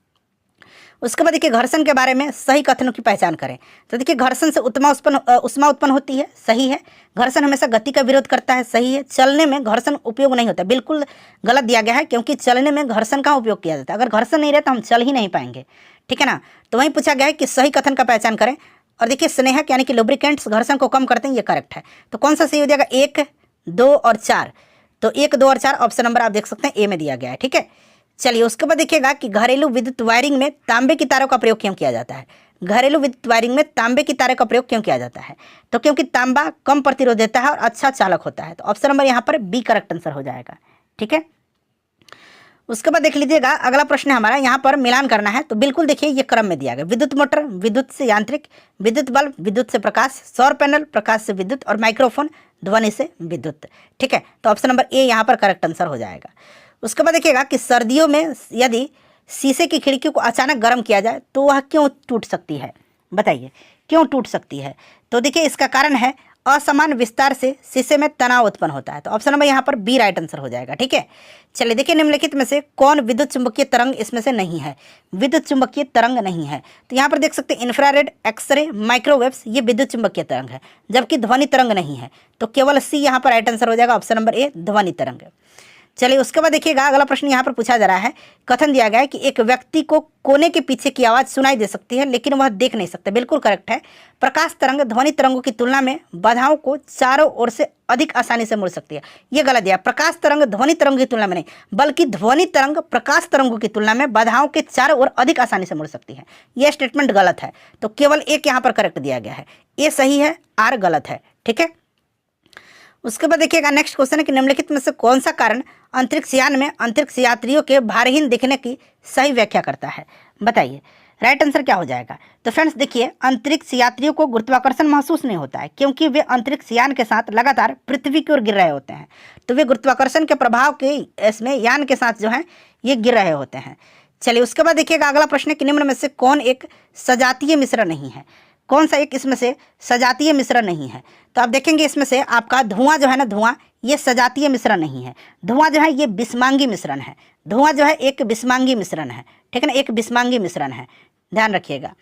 उसके बाद देखिए घर्षण के बारे में सही कथनों की पहचान करें। तो देखिए घर्षण से उष्मा उत्पन्न होती है, सही है। घर्षण हमेशा गति का विरोध करता है, सही है। चलने में घर्षण उपयोग नहीं होता, बिल्कुल गलत दिया गया है, क्योंकि चलने में घर्षण का उपयोग किया जाता है। अगर घर्षण नहीं रहे तो हम चल ही नहीं पाएंगे, ठीक है ना। तो वहीं पूछा गया है कि सही कथन का पहचान करें। और देखिए स्नेहक यानी कि लुब्रिकेंट्स घर्षण को कम करते हैं, ये करेक्ट है। तो कौन सा सही हो जाएगा, 1, 2 और 4। तो 1, 2 और 4 ऑप्शन नंबर आप देख सकते हैं ए में दिया गया है, ठीक है। चलिए उसके बाद देखिएगा कि घरेलू विद्युत वायरिंग में तांबे की तारों का प्रयोग क्यों किया जाता है। घरेलू विद्युत वायरिंग में तांबे की तारों का प्रयोग क्यों किया जाता है, तो क्योंकि तांबा कम प्रतिरोध देता है और अच्छा चालक होता है। तो ऑप्शन नंबर यहाँ पर बी करेक्ट आंसर हो जाएगा, ठीक है। उसके बाद देख लीजिएगा अगला प्रश्न है हमारा, यहाँ पर मिलान करना है। तो बिल्कुल देखिए ये क्रम में दिया गया, विद्युत मोटर विद्युत से यांत्रिक, विद्युत बल्ब विद्युत से प्रकाश, सौर पैनल प्रकाश से विद्युत, और माइक्रोफोन ध्वनि से विद्युत, ठीक है। तो ऑप्शन नंबर ए यहाँ पर करेक्ट आंसर हो जाएगा। उसके बाद देखिएगा कि सर्दियों में यदि शीशे की खिड़की को अचानक गर्म किया जाए तो वह क्यों टूट सकती है, बताइए क्यों टूट सकती है। तो देखिए इसका कारण है असमान विस्तार से शीशे में तनाव उत्पन्न होता है। तो ऑप्शन नंबर यहाँ पर बी राइट आंसर हो जाएगा। ठीक है, चलिए देखिए निम्नलिखित में से कौन विद्युत चुंबकीय तरंग इसमें से नहीं है, विद्युत चुंबकीय तरंग नहीं है। तो यहाँ पर देख सकते हैं इंफ्रारेड, एक्सरे, माइक्रोवेव्स, ये विद्युत चुंबकीय तरंग है, जबकि ध्वनि तरंग नहीं है। तो केवल सी यहाँ पर राइट आंसर हो जाएगा, ऑप्शन नंबर ए ध्वनि तरंग। चलिए उसके बाद देखिएगा अगला प्रश्न यहाँ पर पूछा जा रहा है। कथन दिया गया है कि एक व्यक्ति को कोने के पीछे की आवाज़ सुनाई दे सकती है लेकिन वह देख नहीं सकता। बिल्कुल करेक्ट है। प्रकाश तरंग ध्वनि तरंगों की तुलना में बाधाओं को चारों ओर से अधिक आसानी से मोड़ सकती है। ये गलत दिया। प्रकाश तरंग ध्वनि तरंगों की तुलना में नहीं, बल्कि ध्वनि तरंग प्रकाश तरंगों की तुलना में बाधाओं के चारों ओर अधिक आसानी से मोड़ सकती है। यह स्टेटमेंट गलत है। तो केवल एक यहाँ पर करेक्ट दिया गया है, ए सही है, आर गलत है। ठीक है, उसके बाद देखिएगा नेक्स्ट क्वेश्चन है कि निम्नलिखित में से कौन सा कारण अंतरिक्ष यान में अंतरिक्ष यात्रियों के भारहीन दिखने की सही व्याख्या करता है, बताइए राइट आंसर क्या हो जाएगा। तो फ्रेंड्स देखिए अंतरिक्ष यात्रियों को गुरुत्वाकर्षण महसूस नहीं होता है क्योंकि वे अंतरिक्ष यान के साथ लगातार पृथ्वी की ओर गिर रहे होते हैं। तो वे गुरुत्वाकर्षण के प्रभाव के इसमें यान के साथ जो है ये गिर रहे होते हैं। चलिए उसके बाद देखिएगा अगला प्रश्न है कि निम्न में से कौन एक सजातीय मिश्रण नहीं है, कौन सा एक इसमें से सजातीय मिश्रण नहीं है। तो आप देखेंगे इसमें से आपका धुआं जो है ना, धुआं ये सजातीय मिश्रण नहीं है। धुआं जो है ये बिस्मांगी मिश्रण है। धुआं जो है एक बिस्मांगी मिश्रण है। ठीक है ना, एक बिस्मांगी मिश्रण है, ध्यान रखिएगा।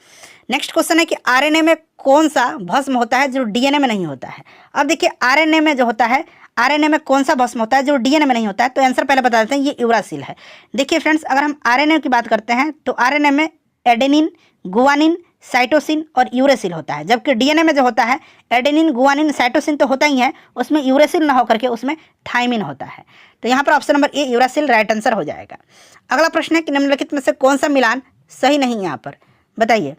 नेक्स्ट क्वेश्चन है कि आरएनए में कौन सा भस्म होता है जो डीएनए में नहीं होता है। अब देखिए आरएनए में जो होता है, आरएनए में कौन सा भस्म होता है जो डीएनए में नहीं होता है। तो आंसर पहले बता देते हैं, ये यूरासिल है। देखिए फ्रेंड्स अगर हम आरएनए की बात करते हैं तो आरएनए में एडेनिन, गुआनिन, साइटोसिन और यूरेसिल होता है, जबकि डीएनए में जो होता है एडेनिन, गुआनिन, साइटोसिन तो होता ही है, उसमें यूरेसिल ना होकर के उसमें थाइमिन होता है। तो यहाँ पर option number A uracil right answer हो जाएगा। अगला प्रश्न है कि निम्नलिखित में से कौन सा मिलान सही नहीं है यहाँ पर, बताइए।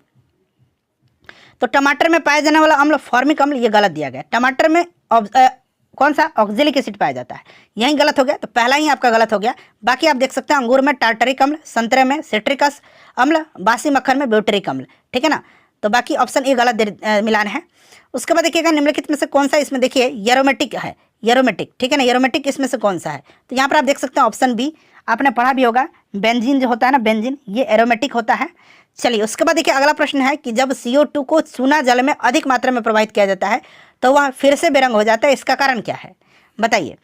तो टमाटर में पाया जाने वाला अम्ल फॉर्मिक अम्ल, ये गलत दिया गया। टमाटर में कौन सा ऑक्जेलिक एसिड पाया जाता है, यही गलत हो गया। तो पहला ही आपका गलत हो गया। बाकी आप देख सकते हैं अंगूर में टार्टरिक अम्ल, संतरे में सिट्रिकस अम्ल, बासी मक्खन में ब्यूटेरिक अम्ल। ठीक है ना, तो बाकी ऑप्शन ए गलत मिलान है। उसके बाद देखिएगा निम्नलिखित में से कौन सा, इसमें देखिए एरोमेटिक है, एरोमेटिक। ठीक है ना, एरोमेटिक इसमें से कौन सा है। तो यहाँ पर आप देख सकते हैं ऑप्शन बी, आपने पढ़ा भी होगा बेंजीन जो होता है ना, बेंजीन ये एरोमेटिक होता है। चलिए उसके बाद देखिए अगला प्रश्न है कि जब CO2 को चूना जल में अधिक मात्रा में प्रवाहित किया जाता है तो वह फिर से बेरंग हो जाता है। इसका कारण क्या है, बताइए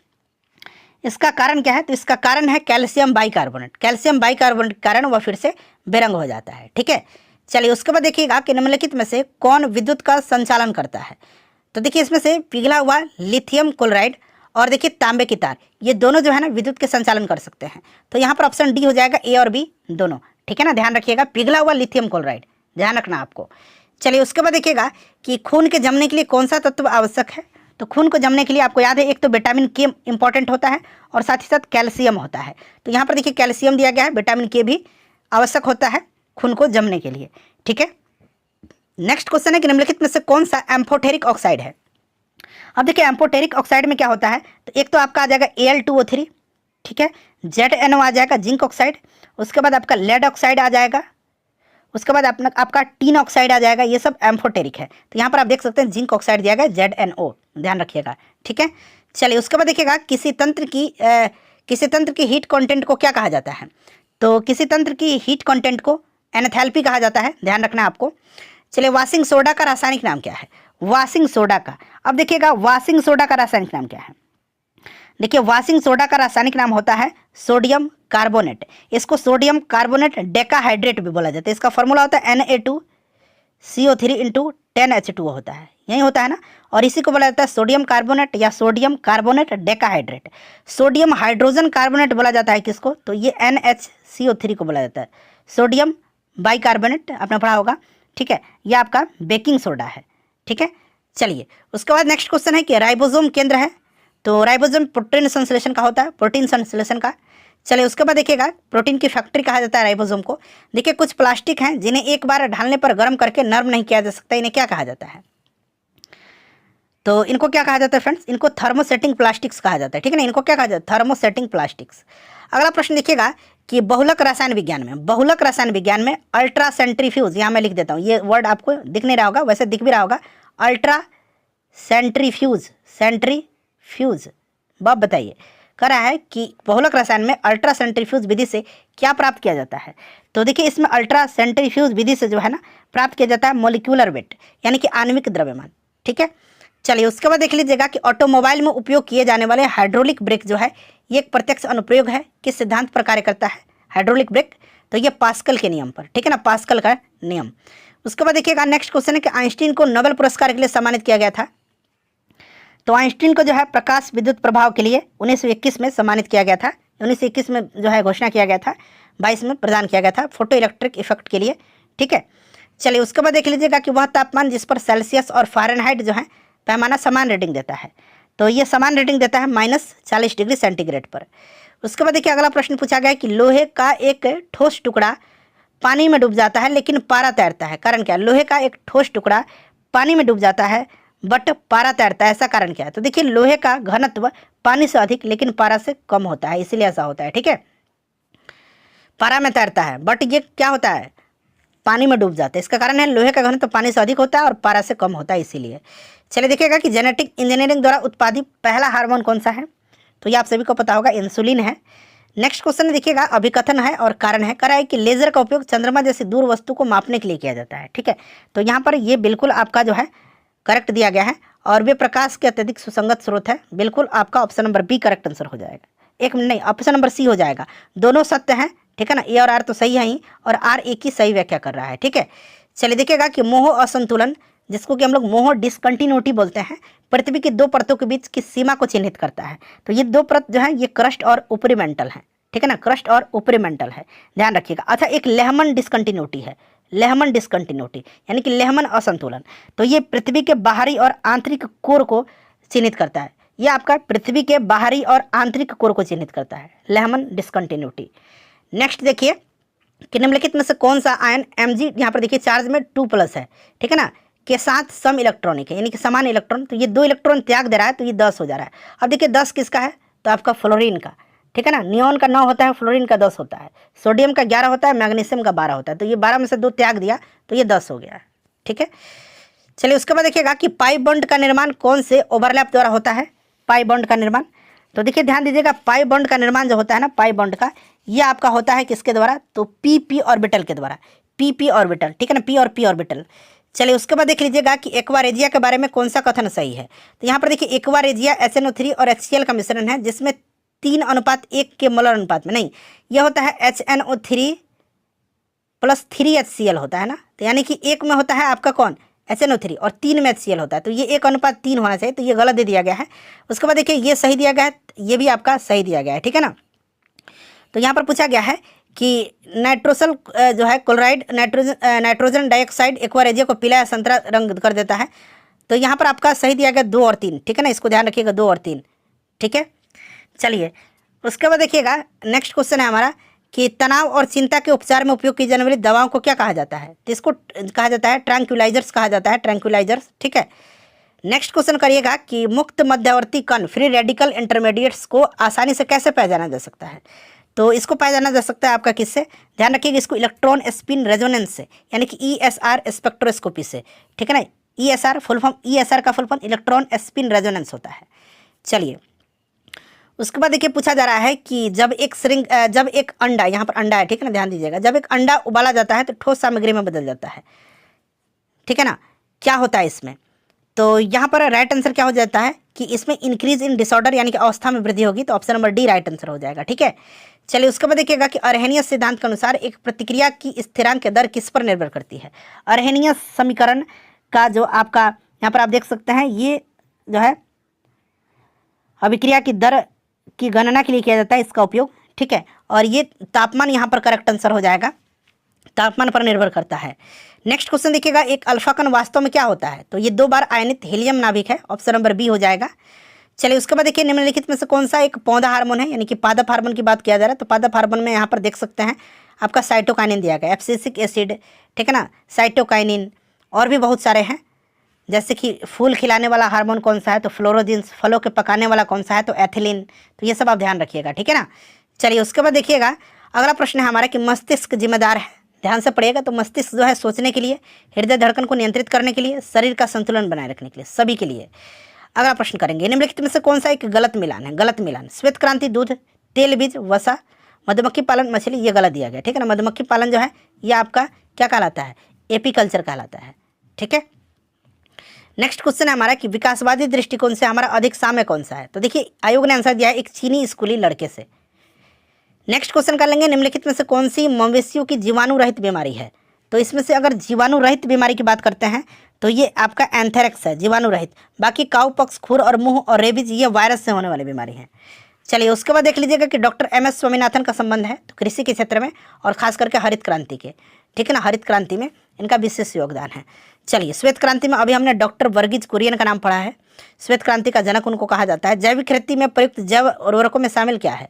इसका कारण क्या है। तो इसका कारण है कैल्शियम बाइकार्बोनेट। कैल्शियम बाइकार्बोनेट के कारण वह फिर से बेरंग हो जाता है। ठीक है, चलिए उसके बाद देखिएगा कि निम्नलिखित में से कौन विद्युत का संचालन करता है। तो देखिए इसमें से पिघला हुआ लिथियम क्लोराइड और देखिए तांबे की तार, ये दोनों जो है ना विद्युत के संचालन कर सकते हैं। तो यहाँ पर ऑप्शन डी हो जाएगा, ए और बी दोनों। ठीक है ना, ध्यान रखिएगा पिघला हुआ लिथियम क्लोराइड, ध्यान रखना आपको। चलिए उसके बाद देखिएगा कि खून के जमने के लिए कौन सा तत्व आवश्यक है। तो खून को जमने के लिए आपको याद है एक तो विटामिन के इंपॉर्टेंट होता है और साथ ही साथ कैल्शियम होता है। तो यहाँ पर देखिए कैल्शियम दिया गया है, विटामिन के भी आवश्यक होता है खून को जमने के लिए। ठीक है, नेक्स्ट क्वेश्चन है कि निम्नलिखित में से कौन सा एम्फोटेरिक ऑक्साइड है। अब देखिए एम्फोटेरिक ऑक्साइड में क्या होता है। तो एक तो आपका आ जाएगा Al2O3, ठीक है, ZnO आ जाएगा जिंक ऑक्साइड, उसके बाद आपका लेड ऑक्साइड आ जाएगा, उसके बाद आपका टीन ऑक्साइड आ जाएगा। ये सब एम्फोटेरिक है। तो यहाँ पर आप देख सकते हैं जिंक ऑक्साइड दिया गया ZnO, ध्यान रखिएगा। ठीक है, चलिए उसके बाद देखिएगा किसी तंत्र की हीट कंटेंट को क्या कहा जाता है। तो किसी तंत्र की हीट कंटेंट को एनाथैल्पी कहा जाता है, ध्यान रखना आपको। चलिए वाशिंग सोडा का रासायनिक नाम क्या है, वाशिंग सोडा का। अब देखिएगा वाशिंग सोडा का रासायनिक नाम क्या है। देखिए वाशिंग सोडा का रासायनिक नाम होता है सोडियम कार्बोनेट। इसको सोडियम कार्बोनेट डेकाहाइड्रेट भी बोला जाता है। इसका फॉर्मूला होता है Na2CO3 × 10H2O होता है, यही होता है ना। और इसी को बोला जाता है सोडियम कार्बोनेट या sodium carbonate decahydrate. Sodium hydrogen carbonate बोला जाता है किसको, तो ये NHCO3 को बोला जाता है। सोडियम बाइकार्बोनेट आपने पढ़ा होगा। ठीक है, ये आपका बेकिंग सोडा है। ठीक है, चलिए उसके बाद नेक्स्ट क्वेश्चन है कि राइबोसोम केंद्र है। तो राइबोसोम प्रोटीन संश्लेषण का होता है, प्रोटीन संश्लेषण का। चलिए उसके बाद देखिएगा प्रोटीन की फैक्ट्री कहा जाता है राइबोसोम को। देखिए कुछ प्लास्टिक हैं जिन्हें एक बार डालने पर गर्म करके नर्म नहीं किया जा सकता, इन्हें क्या कहा जाता है। तो इनको क्या कहा जाता है फ्रेंड्स, इनको थर्मोसेटिंग प्लास्टिक्स कहा जाता है। ठीक है ना, इनको क्या कहा जाता है, थर्मोसेटिंग प्लास्टिक्स। अगला प्रश्न देखिएगा कि बहुलक रसायन विज्ञान में अल्ट्रा सेंट्रीफ्यूज, यहाँ मैं लिख देता हूँ, ये वर्ड आपको दिख नहीं रहा होगा, वैसे दिख भी रहा होगा, अल्ट्रा सेंट्रीफ्यूज। बाप बताइए कह रहा है कि बहुलक रसायन में अल्ट्रा सेंट्रीफ्यूज विधि से क्या प्राप्त किया जाता है। तो देखिए इसमें अल्ट्रा सेंट्रीफ्यूज विधि से जो है ना प्राप्त किया जाता है मॉलिक्यूलर वेट यानी कि आणविक द्रव्यमान। ठीक है, चलिए उसके बाद देख लीजिएगा कि ऑटोमोबाइल में उपयोग किए जाने वाले हाइड्रोलिक ब्रेक जो है ये एक प्रत्यक्ष अनुप्रयोग है, किस सिद्धांत पर कार्य करता है हाइड्रोलिक ब्रेक, तो ये पास्कल के नियम पर। ठीक है ना, पास्कल का नियम। उसके बाद देखिएगा नेक्स्ट क्वेश्चन है कि आइंस्टीन को नोबेल पुरस्कार के लिए सम्मानित किया गया था। तो आइंस्टीन को जो है प्रकाश विद्युत प्रभाव के लिए 1921 में सम्मानित किया गया था। 1921 में जो है घोषणा किया गया था, 22 में प्रदान किया गया था फोटो इलेक्ट्रिक इफेक्ट के लिए। ठीक है, चलिए उसके बाद देख लीजिएगा कि वह तापमान जिस पर सेल्सियस और फ़ारेनहाइट जो है पैमाना समान रेटिंग देता है, तो ये समान रेटिंग देता है -40 डिग्री सेंटीग्रेड पर। उसके बाद देखिए अगला प्रश्न पूछा गया है कि लोहे का एक ठोस टुकड़ा पानी में डूब जाता है लेकिन पारा तैरता है, कारण क्या। लोहे का एक ठोस टुकड़ा पानी में डूब जाता है बट पारा तैरता है, ऐसा कारण क्या है। तो देखिए लोहे का घनत्व पानी से अधिक लेकिन पारा से कम होता है, इसीलिए ऐसा होता है। ठीक है, पारा में तैरता है बट ये क्या होता है पानी में डूब जाता है, इसका कारण है लोहे का घनत्व पानी से अधिक होता है और पारा से कम होता है, इसीलिए। चलिए देखिएगा कि जेनेटिक इंजीनियरिंग द्वारा उत्पादित पहला हार्मोन कौन सा है, तो ये आप सभी को पता होगा इंसुलिन है। नेक्स्ट क्वेश्चन देखिएगा अभिकथन है और कारण है। कह रहा है कि लेजर का उपयोग चंद्रमा जैसी दूर वस्तु को मापने के लिए किया जाता है। ठीक है, तो यहाँ पर ये बिल्कुल आपका जो है करेक्ट दिया गया है और वे प्रकाश के अत्यधिक सुसंगत स्रोत है। बिल्कुल आपका option number B correct answer हो जाएगा। एक मिनट नहीं, ऑप्शन नंबर सी हो जाएगा, दोनों सत्य हैं। ठीक है ना, ए और आर तो सही है ही और आर एक ही सही व्याख्या कर रहा है। ठीक है, चलिए देखिएगा कि मोह असंतुलन जिसको कि हम लोग मोह डिसकंटिन्यूटी बोलते हैं, पृथ्वी की दो परतों के बीच की सीमा को चिन्हित करता है। तो ये दो परत जो है ये क्रस्ट और ऊपरी मेंटल है। ठीक है ना, क्रस्ट और ऊपरी मेंटल है, ध्यान रखिएगा। अच्छा, एक लेहमन डिसकंटिन्यूटी है, लेहमन डिसकंटिन्यूटी यानी कि लेहमन असंतुलन, तो ये पृथ्वी के बाहरी और आंतरिक कोर को चिन्हित करता है। ये आपका पृथ्वी के बाहरी और आंतरिक कोर को चिन्हित करता है, लेहमन डिसकंटिन्यूटी। नेक्स्ट देखिए कि निम्नलिखित में से कौन सा आयन Mg यहाँ पर देखिए चार्ज में 2+ है, ठीक है ना, के साथ सम इलेक्ट्रॉनिक है यानी कि समान इलेक्ट्रॉन, तो ये 2 इलेक्ट्रॉन त्याग दे रहा है तो ये 10 हो जा रहा है। अब देखिए 10 किसका है, तो आपका फ्लोरीन का। ठीक है ना, नियॉन का 9 होता है, फ्लोरीन का 10 होता है, सोडियम का 11 होता है, मैग्नीशियम का 12 होता है, तो ये 12 में से 2 त्याग दिया तो ये 10 हो गया। ठीक है, चलिए उसके बाद देखिएगा कि पाई बॉन्ड का निर्माण कौन से ओवरलैप द्वारा होता है, पाई बॉन्ड का निर्माण। तो देखिए ध्यान दीजिएगा पाई बॉन्ड का निर्माण जो होता है ना, पाई बॉन्ड का ये आपका होता है किसके द्वारा, तो p ऑर्बिटल के द्वारा, p ऑर्बिटल। ठीक है ना, p और p ऑर्बिटल। चलिए उसके बाद देख लीजिएगा कि एक्वारेजिया के बारे में कौन सा कथन सही है। तो यहाँ पर देखिए एक्वारेजिया HNO3 और HCl का मिश्रण है जिसमें 3:1 के मोलर अनुपात में, नहीं यह होता है HNO3 + 3 HCl होता है ना, तो यानी कि एक में होता है आपका कौन HNO3 और 3 में HCl होता है, तो ये 1:3 होना चाहिए, तो ये गलत दे दिया गया है। उसके बाद देखिए ये सही दिया गया है, ये भी आपका सही दिया गया है। ठीक है ना, तो यहाँ पर पूछा गया है कि नाइट्रोसल जो है क्लोराइड नाइट्रोजन डाइऑक्साइड एक्वारेजिया को पीला या संतरा रंग कर देता है, तो यहाँ पर आपका सही दिया गया 2 और 3। ठीक है ना, इसको ध्यान रखिएगा 2 और 3। ठीक है, चलिए उसके बाद देखिएगा नेक्स्ट क्वेश्चन है हमारा कि तनाव और चिंता के उपचार में उपयोग की जाने वाली दवाओं को क्या कहा जाता है, तो इसको कहा जाता है ट्रैंक्विलाइजर्स कहा जाता है, ट्रैंक्विलाइजर्स। ठीक है, नेक्स्ट क्वेश्चन करिएगा कि मुक्त मध्यवर्ती कण फ्री रेडिकल इंटरमीडिएट्स को आसानी से कैसे पहचाना जा सकता है। तो इसको पहचाना जा सकता है आपका किससे, ध्यान रखिएगा इसको इलेक्ट्रॉन स्पिन रेजोनेंस से यानी कि ESR स्पेक्ट्रोस्कोपी से। ठीक है ना, ESR फुल फॉर्म, ESR का full form electron spin resonance होता है। चलिए उसके बाद देखिए पूछा जा रहा है कि जब एक अंडा, यहाँ पर अंडा है, ठीक है ना, ध्यान दीजिएगा, जब एक अंडा उबाला जाता है तो ठोस सामग्री में बदल जाता है। ठीक है ना, क्या होता है इसमें, तो यहाँ पर राइट आंसर क्या हो जाता है कि इसमें इंक्रीज इन डिसऑर्डर यानी कि अवस्था में वृद्धि होगी, तो option number D right answer हो जाएगा। ठीक है, चलिए उसके बाद देखिएगा कि अर्हेनियस सिद्धांत के अनुसार एक प्रतिक्रिया की स्थिरांक दर किस पर निर्भर करती है। अर्हेनियस समीकरण का जो आपका यहाँ पर आप देख सकते हैं, ये जो है अभिक्रिया की दर की गणना के लिए किया जाता है इसका उपयोग। ठीक है, और ये तापमान यहाँ पर करेक्ट आंसर हो जाएगा, तापमान पर निर्भर करता है। नेक्स्ट क्वेश्चन देखिएगा एक अल्फा कण वास्तव में क्या होता है, तो ये 2 बार आयनित हीलियम नाभिक है, ऑप्शन नंबर बी हो जाएगा। चलिए उसके बाद देखिए निम्नलिखित में से कौन सा एक पौधा हार्मोन है, यानी कि पादप हार्मोन की बात किया जा रहा है, तो पादप हार्मोन में यहाँ पर देख सकते हैं आपका साइटोकाइनिन दिया गया, एब्सिसिक एसिड। ठीक है ना, साइटोकाइनिन और भी बहुत सारे हैं, जैसे कि फूल खिलाने वाला हार्मोन कौन सा है, तो फ्लोरोजिन्स, फलों के पकाने वाला कौन सा है, तो एथिलीन। तो ये सब आप ध्यान रखिएगा। ठीक है ना, चलिए उसके बाद देखिएगा अगला प्रश्न है हमारा कि मस्तिष्क जिम्मेदार है, ध्यान से पढ़िएगा, तो मस्तिष्क जो है सोचने के लिए, हृदय धड़कन को नियंत्रित करने के लिए, शरीर का संतुलन बनाए रखने के लिए, सभी के लिए। अगला प्रश्न करेंगे, निम्नलिखित में से कौन सा एक गलत मिलान है? गलत मिलान, श्वेत क्रांति दूध, तेल बीज वसा, मधुमक्खी पालन मछली, ये गलत दिया गया, ठीक है ना। मधुमक्खी पालन जो है ये आपका क्या कहलाता है? एपीकल्चर कहलाता है, ठीक है। नेक्स्ट क्वेश्चन है हमारा कि विकासवादी दृष्टिकोण से हमारा अधिक साम्य कौन सा है? तो देखिए आयोग ने आंसर दिया है एक चीनी स्कूली लड़के से। नेक्स्ट क्वेश्चन कर लेंगे, निम्नलिखित में से कौन सी मवेशियों की जीवाणु रहित बीमारी है? तो इसमें से अगर जीवाणु रहित बीमारी की बात करते हैं तो ये आपका एंथेरेक्स है, जीवाणु रहित। बाकी काऊ पॉक्स, खुर और मुंह और रेबीज ये वायरस से होने वाली बीमारी है। चलिए उसके बाद देख लीजिएगा कि डॉक्टर एम.एस. स्वामीनाथन का संबंध है तो कृषि के क्षेत्र में और खास करके हरित क्रांति के, ठीक है ना। हरित क्रांति में इनका विशेष योगदान है। चलिए श्वेत क्रांति में अभी हमने डॉक्टर वर्गीज कुरियन का नाम पढ़ा है, श्वेत क्रांति का जनक उनको कहा जाता है। जैविक खेती में प्रयुक्त जैव उर्वरकों में शामिल क्या है?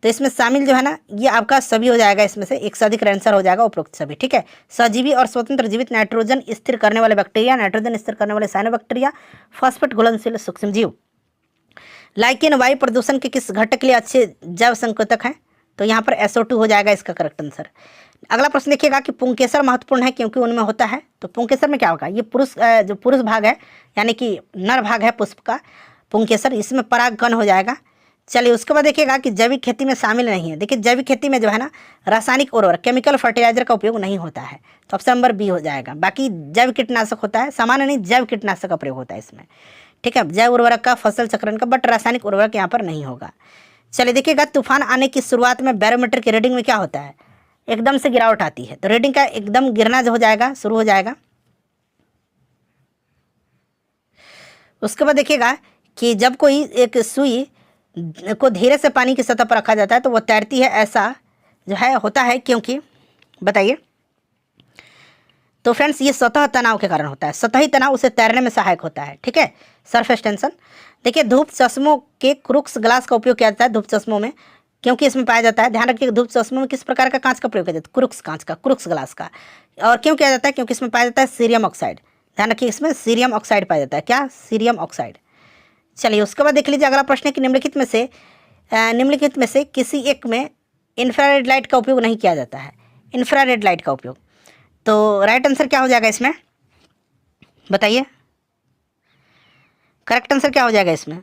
तो इसमें शामिल जो है ना ये आपका सभी हो जाएगा, इसमें से एक से अधिक आंसर हो जाएगा उपरोक्त सभी, ठीक है। सजीवी और स्वतंत्र जीवित, नाइट्रोजन स्थिर करने वाले बैक्टीरिया, नाइट्रोजन स्थिर करने वाले साइनोबैक्टीरिया, फॉस्फेट घुलनशील सूक्ष्म जीव। लाइकेन वायु प्रदूषण के किस घटक के लिए अच्छे जैव संकेतक हैं? तो यहाँ पर SO2 हो जाएगा इसका करेक्ट आंसर। अगला प्रश्न देखिएगा कि पुंकेसर महत्वपूर्ण है क्योंकि उनमें होता है। तो पुंकेसर में क्या होगा? ये जो पुरुष भाग है यानी कि नर भाग है पुष्प का पुंकेसर, इसमें परागकण हो जाएगा। चलिए उसके बाद देखिएगा कि जैविक खेती में शामिल नहीं है। देखिए जैविक खेती में जो है ना रासायनिक उर्वरक केमिकल फर्टिलाइजर का उपयोग नहीं होता है, तो ऑप्शन नंबर बी हो जाएगा। बाकी जैव कीटनाशक होता है, सामान्य नहीं जैव कीटनाशक का प्रयोग होता है इसमें, ठीक है। जैव उर्वरक का, फसल चक्रण का, बट रासायनिक उर्वरक यहाँ पर नहीं होगा। चलिए देखिएगा तूफान आने की शुरुआत में बैरोमीटर की रीडिंग में क्या होता है? एकदम से गिरावट आती है, तो रीडिंग का एकदम गिरना जो हो जाएगा शुरू हो जाएगा। उसके बाद देखिएगा कि जब कोई एक सुई को धीरे से पानी की सतह पर रखा जाता है तो वो तैरती है, ऐसा जो है होता है क्योंकि बताइए। तो फ्रेंड्स ये सतह तनाव के कारण होता है, सतही तनाव उसे तैरने में सहायक होता है, ठीक है। Surface tension. देखिए धूप चश्मों के क्रूक्स ग्लास का उपयोग किया जाता है धूप चश्मों में क्योंकि इसमें पाया जाता है। ध्यान रखिए धूप चश्मों में किस प्रकार का कांच का प्रयोग किया जाता है? क्रूक्स कांच का, क्रूक्स ग्लास का। और क्यों किया जाता है? क्योंकि इसमें पाया जाता है सीरियम ऑक्साइड। ध्यान रखिए इसमें सीरियम ऑक्साइड पाया जाता है। क्या? Cerium oxide. चलिए उसके बाद देख लीजिए अगला प्रश्न है कि निम्नलिखित में से किसी एक में इंफ्रारेड लाइट का उपयोग नहीं किया जाता है। इंफ्रारेड लाइट का उपयोग, तो राइट आंसर क्या हो जाएगा इसमें? बताइए करेक्ट आंसर क्या हो जाएगा इसमें?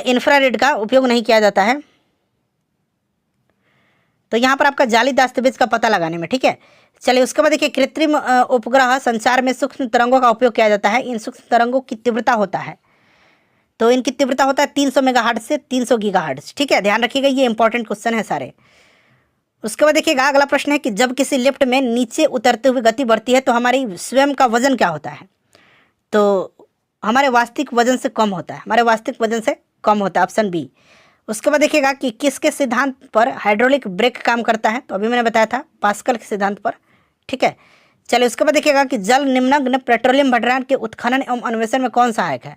इंफ्रारेड का उपयोग नहीं किया जाता है। तो यहाँ पर आपका जाली दस्तावेज का पता लगाने में, ठीक है। चलिए उसके बाद देखिए कृत्रिम उपग्रह संचार में सूक्ष्म तरंगों का उपयोग किया जाता है। इन सूक्ष्म तरंगों की तीव्रता होता है, तो इनकी तीव्रता होता है 300 मेगाहर्ट्ज से 300 गीगाहर्ट्ज, ठीक है। ध्यान रखिएगा ये इंपॉर्टेंट क्वेश्चन है सारे। उसके बाद देखिएगा अगला प्रश्न है कि जब किसी लिफ्ट में नीचे उतरते हुए गति बढ़ती है तो हमारी स्वयं का वजन क्या होता है? तो हमारे वास्तविक वजन से कम होता है, हमारे वास्तविक वजन से कम होता है, ऑप्शन बी। उसके बाद देखिएगा कि किसके सिद्धांत पर हाइड्रोलिक ब्रेक काम करता है? तो अभी मैंने बताया था पास्कल के सिद्धांत पर, ठीक है। चलिए उसके बाद देखिएगा कि जल निम्नग्न पेट्रोलियम भंडारण के उत्खनन एवं अन्वेषण में कौन सहायक है?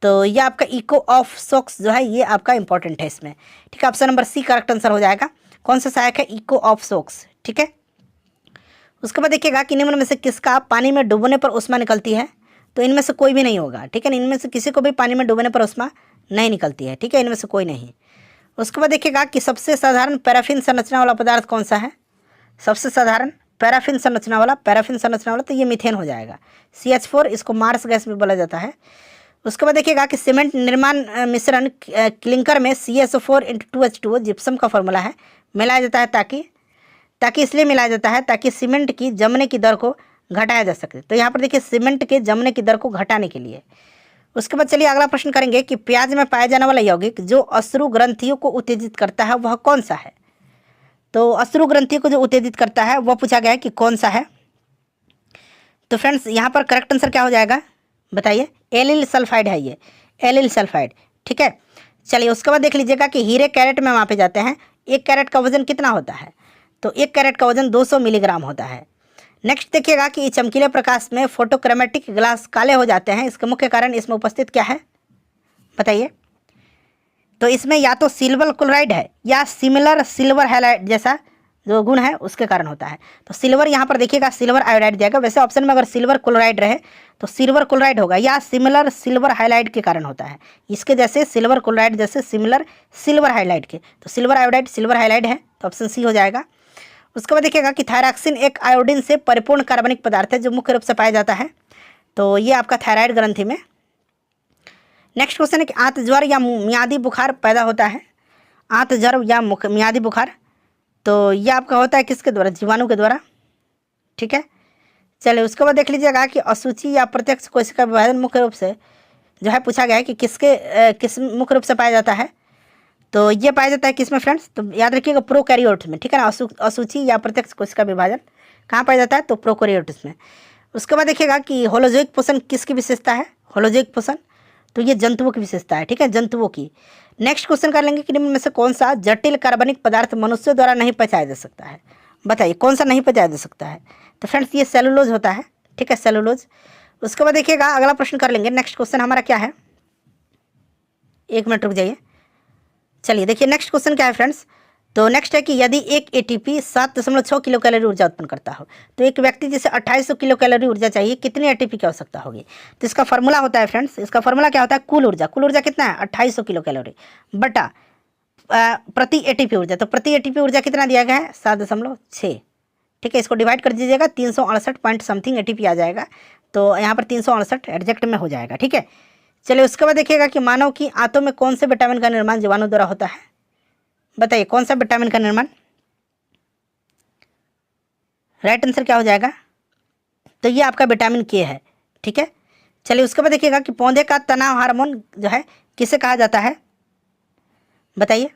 तो ये आपका इको ऑफ सोक्स जो है ये आपका इंपॉर्टेंट है इसमें, ठीक है। Option number C correct answer हो जाएगा। कौन सा सहायक है? इको ऑफ सोक्स, ठीक है। उसके बाद देखिएगा कि निम्न में से किसका पानी में डूबने पर ऊष्मा निकलती है? तो इनमें से कोई भी नहीं होगा, ठीक है। इनमें से किसी को भी पानी में डूबने पर ऊष्मा नहीं निकलती है, ठीक है। इनमें से कोई नहीं। उसके बाद देखिएगा कि सबसे साधारण पैराफिन संरचना वाला पदार्थ कौन सा है? सबसे साधारण पैराफिन संरचना वाला तो ये मीथेन हो जाएगा, CH4। इसको मार्स गैस भी बोला जाता है। उसके बाद देखिएगा कि सीमेंट निर्माण मिश्रण क्लिंकर में CSO4 × 2H2O जिप्सम का फॉर्मूला है, मिलाया जाता है ताकि इसलिए मिलाया जाता है ताकि सीमेंट की जमने की दर को घटाया जा सके। तो यहाँ पर देखिए सीमेंट के जमने की दर को घटाने के लिए। उसके बाद चलिए अगला प्रश्न करेंगे कि प्याज में पाया जाने वाला यौगिक जो अश्रु ग्रंथियों को उत्तेजित करता है वह कौन सा है? तो अश्रु ग्रंथियों को जो उत्तेजित करता है वह पूछा गया है कि कौन सा है। तो फ्रेंड्स यहाँ पर करेक्ट आंसर क्या हो जाएगा? बताइए। एलिल सल्फाइड है ये, एलिल सल्फाइड, ठीक है। चलिए उसके बाद देख लीजिएगा कि हीरे कैरेट में मापे जाते हैं। 1 कैरेट का वजन कितना होता है? तो 1 कैरेट का वजन 200 मिलीग्राम होता है। नेक्स्ट देखिएगा कि चमकीले प्रकाश में फोटोक्रोमेटिक ग्लास काले हो जाते हैं, इसका मुख्य कारण इसमें उपस्थित क्या है? बताइए। तो इसमें या तो सिल्वर क्लोराइड है या सिमिलर सिल्वर हैलाइड जैसा जो गुण है उसके कारण होता है। तो सिल्वर यहाँ पर देखिएगा सिल्वर आयोडाइड दिया गया, वैसे ऑप्शन में अगर सिल्वर क्लोराइड रहे तो सिल्वर क्लोराइड होगा या सिमिलर सिल्वर हाइलाइड के कारण होता है। इसके जैसे सिल्वर क्लोराइड जैसे सिमिलर सिल्वर हाइलाइड के, तो सिल्वर आयोडाइड सिल्वर हाइलाइड है, तो ऑप्शन सी हो जाएगा। उसके बाद देखिएगा कि थायरॉक्सिन एक आयोडीन से परिपूर्ण कार्बनिक पदार्थ है जो मुख्य रूप से पाया जाता है तो ये आपका थायराइड ग्रंथि में। नेक्स्ट क्वेश्चन है कि आंत ज्वर या मियादी बुखार पैदा होता है। आंत ज्वर या मियादी बुखार, तो ये आपका होता है किसके द्वारा? जीवाणु के द्वारा। ठीक है, चलिए उसके बाद देख लीजिएगा कि अशुचि या प्रत्यक्ष कोशिका विभाजन मुख्य रूप से जो है पूछा गया है कि किस मुख्य रूप से पाया जाता है। तो ये पाया जाता है किसमें फ्रेंड्स? तो याद रखिएगा प्रोकैरियोट्स में। ठीक है ना, अशुचि या प्रत्यक्ष कोशिका विभाजन कहाँ पाया जाता है? तो प्रोकैरियोट्स में। उसके बाद देखिएगा कि होलोजोइक पोषण किसकी विशेषता है? होलोजोइक पोषण, तो ये जंतुओं की विशेषता है। ठीक है, जंतुओं की। नेक्स्ट क्वेश्चन कर लेंगे कि निम्न में से कौन सा जटिल कार्बनिक पदार्थ मनुष्य द्वारा नहीं पचाया जा सकता है? बताइए कौन सा नहीं पचाया जा सकता है? तो फ्रेंड्स ये सेलुलोज होता है। ठीक है, सेलुलोज। उसके बाद देखिएगा अगला प्रश्न कर लेंगे। नेक्स्ट क्वेश्चन हमारा क्या है? 1 मिनट रुक जाइए। चलिए देखिए नेक्स्ट क्वेश्चन क्या है फ्रेंड्स। तो नेक्स्ट है कि यदि एक एटीपी 7.6 किलो कैलोरी ऊर्जा उत्पन्न करता हो, तो एक व्यक्ति जिसे 2800 किलो कैलोरी ऊर्जा चाहिए, कितनी एटीपी की आवश्यकता होगी? तो इसका फॉर्मूला होता है फ्रेंड्स, इसका फॉर्मूला क्या होता है? कुल ऊर्जा। कुल ऊर्जा कितना है? 2800 किलो कैलोरी बटा प्रति एटीपी ऊर्जा। तो प्रति एटीपी ऊर्जा कितना दिया गया है? 7.6। ठीक है, इसको डिवाइड कर दीजिएगा, 368 पॉइंट समथिंग एटीपी आ जाएगा। तो यहाँ पर 368 एग्जैक्ट में हो जाएगा। ठीक है, चलिए उसके बाद देखिएगा कि मानव की आंतों में कौन से विटामिन का निर्माण जीवाणु द्वारा होता है? बताइए कौन सा विटामिन का निर्माण? राइट आंसर क्या हो जाएगा? तो ये आपका विटामिन के है। ठीक है, चलिए उसके बाद देखिएगा कि पौधे का तनाव हार्मोन जो है किसे कहा जाता है? बताइए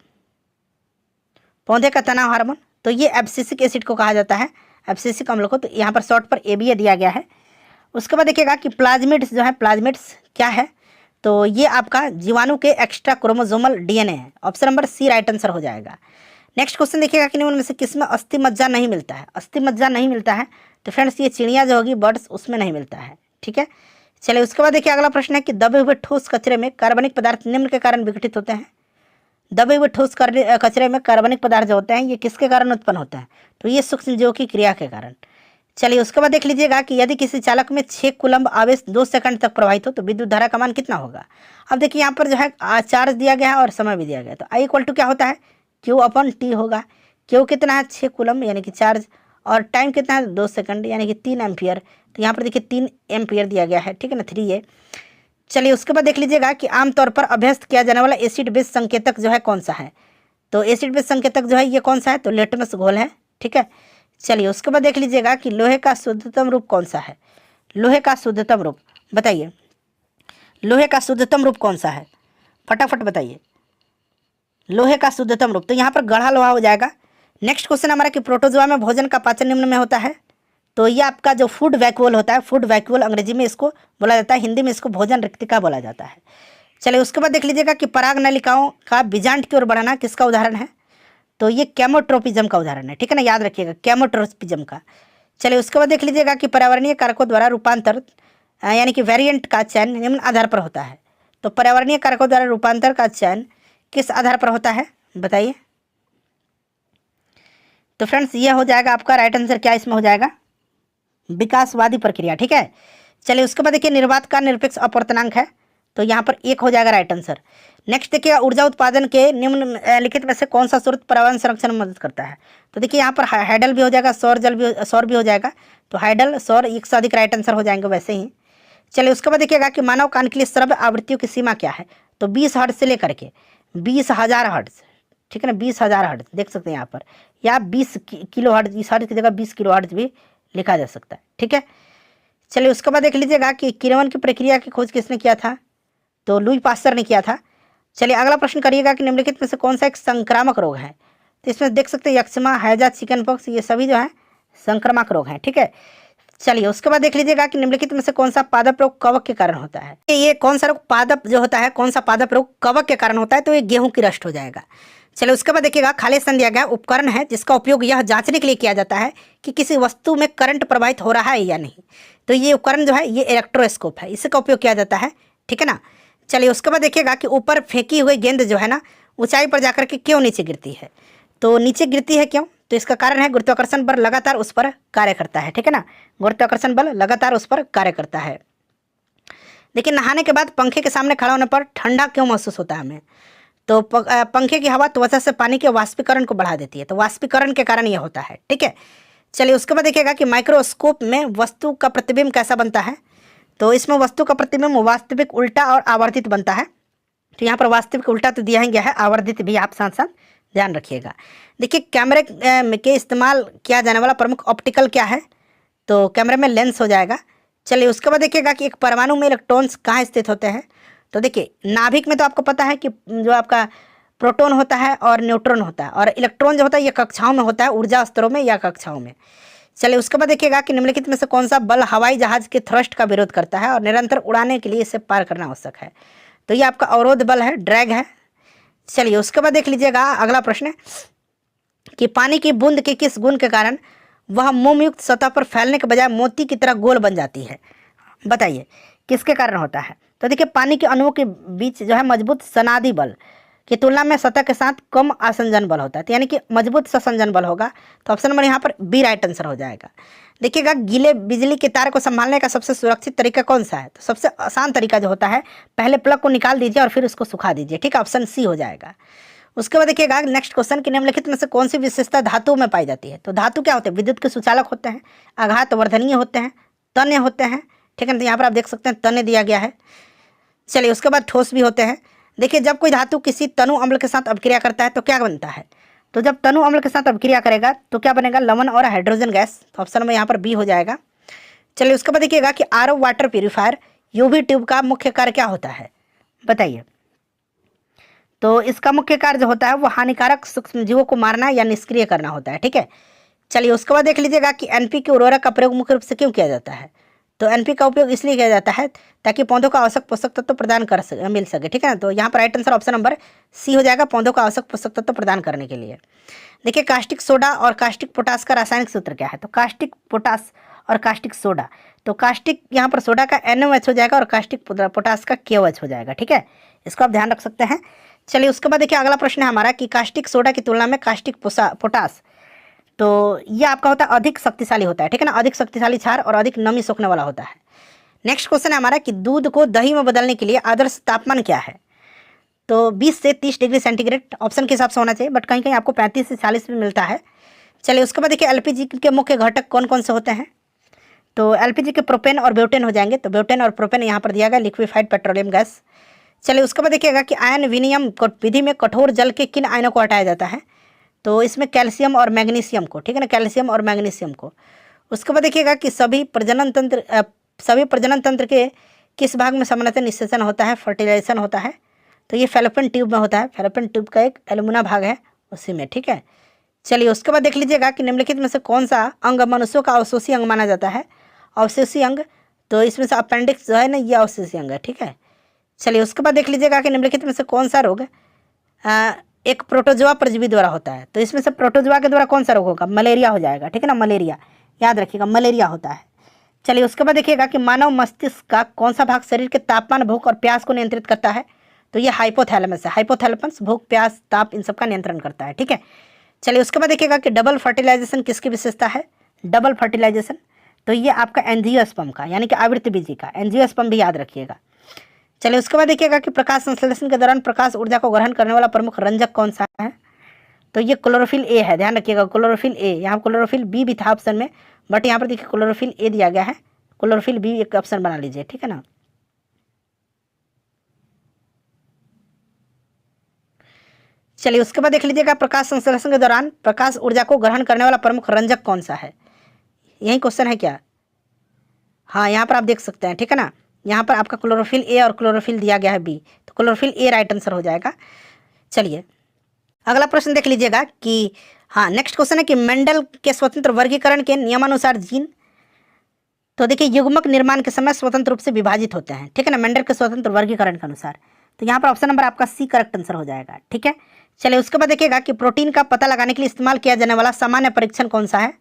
पौधे का तनाव हार्मोन, तो ये एब्सिसिक एसिड को कहा जाता है, एब्सिसिक अम्ल को। तो यहाँ पर शॉर्ट पर एबीए दिया गया है। उसके बाद देखिएगा कि प्लाज्मिड्स जो है, प्लाज्मिड्स क्या है? तो ये आपका जीवाणु के एक्स्ट्रा क्रोमोसोमल डीएनए है। Option number C right answer हो जाएगा। नेक्स्ट क्वेश्चन देखिएगा कि निम्न में से किसमें अस्थि मज्जा नहीं मिलता है? अस्थि मज्जा नहीं मिलता है, तो फ्रेंड्स ये चिड़िया जो होगी बर्ड्स, उसमें नहीं मिलता है। ठीक है, चलिए उसके बाद देखिए अगला प्रश्न है कि दबे हुए ठोस कचरे में कार्बनिक पदार्थ निम्न के कारण विघटित होते हैं। दबे हुए ठोस कचरे में कार्बनिक पदार्थ जो होते हैं ये किसके कारण उत्पन्न होते हैं? तो ये सूक्ष्मजीवों की क्रिया के कारण। चलिए उसके बाद देख लीजिएगा कि यदि किसी चालक में 6 कूलम्ब आवेश 2 सेकंड तक प्रवाहित हो तो विद्युत धारा का मान कितना होगा? अब देखिए यहाँ पर जो है चार्ज दिया गया है और समय भी दिया गया है। तो आई इक्वल टू क्या होता है? Q/T होगा। Q कितना है? 6 कूलम्ब यानी कि चार्ज, और टाइम कितना है? 2 सेकंड यानी कि 3 एम्पियर। तो यहाँ पर देखिए 3 एम्पियर दिया गया है। ठीक है ना, 3 है। चलिए उसके बाद देख लीजिएगा कि आमतौर पर अभ्यस्त किया जाने वाला एसिड बेस संकेतक जो है कौन सा है? तो एसिड बेस संकेतक जो है ये कौन सा है? तो लिटमस घोल है। ठीक है, चलिए उसके बाद देख लीजिएगा कि लोहे का शुद्धतम रूप कौन सा है? लोहे का शुद्धतम रूप बताइए, लोहे का शुद्धतम रूप कौन सा है? फटाफट बताइए लोहे का शुद्धतम रूप। तो यहाँ पर गढ़ा लोहा हो जाएगा। नेक्स्ट क्वेश्चन हमारा कि प्रोटोजोआ में भोजन का पाचन निम्न में होता है। तो ये आपका जो फूड वैक्यूल होता है, फूड वैक्यूल अंग्रेजी में इसको बोला जाता है, हिंदी में इसको भोजन रिक्तिका बोला जाता है। चलिए उसके बाद देख लीजिएगा कि पराग नलिकाओं का बीजांड की ओर बढ़ाना किसका उदाहरण है? तो ये कैमोट्रोपिज्म का उदाहरण है। ठीक है ना, याद रखिएगा कैमोट्रोपिज्म का। चलिए उसके बाद देख लीजिएगा कि पर्यावरणीय कारकों द्वारा रूपांतर यानी कि वेरिएंट का चयन निम्न आधार पर होता है। तो पर्यावरणीय कारकों द्वारा रूपांतर का चयन किस आधार पर होता है? बताइए। तो फ्रेंड्स ये हो जाएगा आपका राइट आंसर। क्या इसमें हो जाएगा? विकासवादी प्रक्रिया। ठीक है, चलिए उसके बाद देखिए निर्वात का निरपेक्ष अपवर्तनांक है, तो यहाँ पर 1 हो जाएगा राइट आंसर। नेक्स्ट देखिए ऊर्जा उत्पादन के निम्नलिखित में से कौन सा स्रोत पर्यावरण संरक्षण में मदद करता है? तो देखिए यहाँ पर हाइडल भी हो जाएगा, सौर भी हो जाएगा। तो हाइडल, सौर, एक से अधिक राइट आंसर हो जाएंगे वैसे ही। चलिए उसके बाद देखिएगा कि मानव कान के लिए श्रव्य आवृत्तियों की सीमा क्या है? तो 20 हर्ट्ज से लेकर के 20,000 हर्ट्ज। ठीक है ना, 20,000 हर्ट्ज देख सकते हैं यहाँ पर, या 20 किलो हर्ट्ज, इस हर्ट्ज की जगह 20 किलो हर्ट्ज भी लिखा जा सकता है। ठीक है, चलिए उसके बाद देख लीजिएगा कि किण्वन की प्रक्रिया की खोज किसने किया था? तो लुई पास्चर ने किया था। चलिए अगला प्रश्न करिएगा कि निम्नलिखित में से कौन सा एक संक्रामक रोग है? तो इसमें देख सकते हैं यक्ष्मा, हैजा, चिकन पॉक्स, ये सभी जो है संक्रामक रोग हैं। ठीक है, चलिए उसके बाद देख लीजिएगा कि निम्नलिखित में से कौन सा पादप रोग कवक के कारण होता है? ये कौन सा रोग पादप जो होता है, कौन सा पादप रोग कवक के कारण होता है? तो ये गेहूं की रस्ट हो जाएगा। चलिए उसके बाद देखिएगा खाली स्थान दिया गया उपकरण है जिसका उपयोग यह जांचने के लिए किया जाता है कि किसी वस्तु में करंट प्रवाहित हो रहा है या नहीं। तो ये उपकरण जो है ये इलेक्ट्रोस्कोप है, इसका उपयोग किया जाता है। ठीक है ना, चलिए उसके बाद देखिएगा कि ऊपर फेंकी हुई गेंद जो है ना ऊंचाई पर जाकर के क्यों नीचे गिरती है? तो नीचे गिरती है क्यों? तो इसका कारण है गुरुत्वाकर्षण बल लगातार उस पर कार्य करता है। ठीक है ना, गुरुत्वाकर्षण बल लगातार उस पर कार्य करता है। देखिए नहाने के बाद पंखे के सामने खड़ा होने पर ठंडा क्यों महसूस होता है हमें? तो पंखे की हवा त्वचा से पानी के वाष्पीकरण को बढ़ा देती है, तो वाष्पीकरण के कारण यह होता है। ठीक है, चलिए उसके बाद देखिएगा कि माइक्रोस्कोप में वस्तु का प्रतिबिंब कैसा बनता है? तो इसमें वस्तु का प्रतिबिंब वास्तविक उल्टा और आवर्धित बनता है। तो यहाँ पर वास्तविक उल्टा तो दिया ही गया है, आवर्धित भी आप साथ साथ ध्यान रखिएगा। देखिए कैमरे के इस्तेमाल किया जाने वाला प्रमुख ऑप्टिकल क्या है, तो कैमरे में लेंस हो जाएगा। चलिए उसके बाद देखिएगा कि एक परमाणु में इलेक्ट्रॉन्स कहाँ स्थित होते हैं, तो देखिए नाभिक में तो आपको पता है कि जो आपका प्रोटॉन होता है और न्यूट्रॉन होता है, और इलेक्ट्रॉन जो होता है ये कक्षाओं में होता है, ऊर्जा स्तरों में या कक्षाओं में। चलिए उसके बाद देखिएगा कि निम्नलिखित में से कौन सा बल हवाई जहाज के थ्रस्ट का विरोध करता है और निरंतर उड़ाने के लिए इसे पार करना आवश्यक है, तो ये आपका अवरोध बल है, ड्रैग है। चलिए उसके बाद देख लीजिएगा अगला प्रश्न कि पानी की बूंद के किस गुण के कारण वह मोमयुक्त सतह पर फैलने के बजाय मोती की तरह गोल बन जाती है, बताइए किसके कारण होता है। तो देखिए पानी के अणुओं के बीच जो है मजबूत सनादि बल की तुलना में सतह के साथ कम आसंजन बल होता है, तो यानी कि मजबूत संसंजन बल होगा। तो ऑप्शन नंबर यहाँ पर बी राइट आंसर हो जाएगा। देखिएगा गीले बिजली के तार को संभालने का सबसे सुरक्षित तरीका कौन सा है, तो सबसे आसान तरीका जो होता है पहले प्लग को निकाल दीजिए और फिर उसको सुखा दीजिए, ठीक है, ऑप्शन सी हो जाएगा। उसके बाद देखिएगा नेक्स्ट क्वेश्चन कि निम्नलिखित में से कौन सी विशेषता धातु में पाई जाती है, तो धातु क्या होते हैं, विद्युत के सुचालक होते हैं, आघात वर्धनीय होते हैं, तन्य होते हैं, ठीक है, तो यहाँ पर आप देख सकते हैं तन्य दिया गया है। चलिए उसके बाद ठोस भी होते हैं। देखिए जब कोई धातु किसी तनु अम्ल के साथ अभिक्रिया करता है तो क्या बनता है, तो जब तनु अम्ल के साथ अभिक्रिया करेगा तो क्या बनेगा, लवण और हाइड्रोजन गैस, तो ऑप्शन में यहाँ पर बी हो जाएगा। चलिए उसके बाद देखिएगा कि RO water purifier UV tube का मुख्य कार्य क्या होता है, बताइए। तो इसका मुख्य कार्य जो होता है वो हानिकारक सूक्ष्म जीवों को मारना या निष्क्रिय करना होता है, ठीक है। चलिए उसके बाद देख लीजिएगा कि एनपीके उर्वरक का प्रयोग मुख्य रूप से क्यों किया जाता है, तो एनपी का उपयोग इसलिए किया जाता है ताकि पौधों को आवश्यक पोषक तत्व प्रदान मिल सके, ठीक है ना। तो यहाँ पर right answer option number C हो जाएगा, पौधों को आवश्यक पोषक तत्व प्रदान करने के लिए। देखिए कास्टिक सोडा और कास्टिक पोटास का रासायनिक सूत्र क्या है, तो कास्टिक पोटास और कास्टिक सोडा, तो कास्टिक यहाँ पर सोडा का NaOH हो जाएगा और कास्टिक पोटास का KOH हो जाएगा, ठीक है, इसको आप ध्यान रख सकते हैं। चलिए उसके बाद देखिए अगला प्रश्न है हमारा कि कास्टिक सोडा की तुलना में कास्टिक पोटास, तो ये आपका होता है अधिक शक्तिशाली होता है, ठीक है ना, अधिक शक्तिशाली क्षार और अधिक नमी सोखने वाला होता है। नेक्स्ट क्वेश्चन है हमारा कि दूध को दही में बदलने के लिए आदर्श तापमान क्या है, तो 20 से 30 डिग्री सेंटीग्रेड ऑप्शन के हिसाब से होना चाहिए, बट कहीं कहीं आपको 35 से 40 भी मिलता है। चलिए उसके बाद देखिए एलपीजी के मुख्य घटक कौन कौन से होते हैं, तो एलपीजी के प्रोपेन और ब्यूटेन हो जाएंगे, तो ब्यूटेन और प्रोपेन यहाँ पर दिया गया, लिक्विफाइड पेट्रोलियम गैस। चलिए उसके बाद देखिएगा कि आयन विनिमय विधि में कठोर जल के किन आयनों को हटाया जाता है, तो इसमें कैल्शियम और मैग्नीशियम को, ठीक है ना, कैल्शियम और मैग्नीशियम को। उसके बाद देखिएगा कि सभी प्रजनन तंत्र के किस भाग में सामान्यतः निषेचन होता है, फर्टिलाइजेशन होता है, तो ये फैलोपियन ट्यूब में होता है, फैलोपियन ट्यूब का एक एलुमिना भाग है उसी में, ठीक है। चलिए उसके बाद देख लीजिएगा कि निम्नलिखित में से कौन सा अंग मनुष्यों का अवशोषी अंग माना जाता है, अवशोषी अंग, तो इसमें से अपेंडिक्स जो है ना ये अवशोषी अंग है, ठीक है। चलिए उसके बाद देख लीजिएगा कि निम्नलिखित में से कौन सा रोग एक प्रोटोजोआ परजीवी द्वारा होता है, तो इसमें से प्रोटोजोआ के द्वारा कौन सा रोग होगा, मलेरिया हो जाएगा, ठीक है ना, मलेरिया याद रखिएगा, मलेरिया होता है। चलिए उसके बाद देखिएगा कि मानव मस्तिष्क का कौन सा भाग शरीर के तापमान, भूख और प्यास को नियंत्रित करता है, तो ये हाइपोथैलेमस है, हाइपोथैलेमस भूख प्यास ताप इन सब का नियंत्रण करता है, ठीक है। चलिए उसके बाद देखिएगा कि डबल फर्टिलाइजेशन किसकी विशेषता है, डबल फर्टिलाइजेशन, तो ये आपका एंजियोस्पर्म का यानी कि आवृत्तबीजी का, एंजियोस्पर्म भी याद रखिएगा। चलिए उसके बाद देखिएगा कि प्रकाश संश्लेषण के दौरान प्रकाश ऊर्जा को ग्रहण करने वाला प्रमुख रंजक कौन सा है, तो ये क्लोरोफिल ए है, ध्यान रखिएगा क्लोरोफिल ए, यहाँ क्लोरोफिल बी भी था ऑप्शन में, बट यहाँ पर देखिए क्लोरोफिल ए दिया गया है, क्लोरोफिल बी एक ऑप्शन बना लीजिए, ठीक है ना। चलिए उसके बाद देख लीजिएगा प्रकाश संश्लेषण के दौरान प्रकाश ऊर्जा को ग्रहण करने वाला प्रमुख रंजक कौन सा है, यही क्वेश्चन है क्या, हाँ यहाँ पर आप देख सकते हैं, ठीक है ना, यहाँ पर आपका क्लोरोफिल ए और क्लोरोफिल दिया गया है बी, तो क्लोरोफिल ए राइट आंसर हो जाएगा। चलिए अगला प्रश्न देख लीजिएगा कि हाँ नेक्स्ट क्वेश्चन है कि मेंडल के स्वतंत्र वर्गीकरण के नियमानुसार जीन, तो देखिए युग्मक निर्माण के समय स्वतंत्र रूप से विभाजित होते हैं, ठीक है ना, मेंडल के स्वतंत्र वर्गीकरण के अनुसार, तो यहाँ पर ऑप्शन नंबर आपका सी करेक्ट आंसर हो जाएगा, ठीक है। चलिए उसके बाद देखिएगा कि प्रोटीन का पता लगाने के लिए इस्तेमाल किया जाने वाला सामान्य परीक्षण कौन सा है,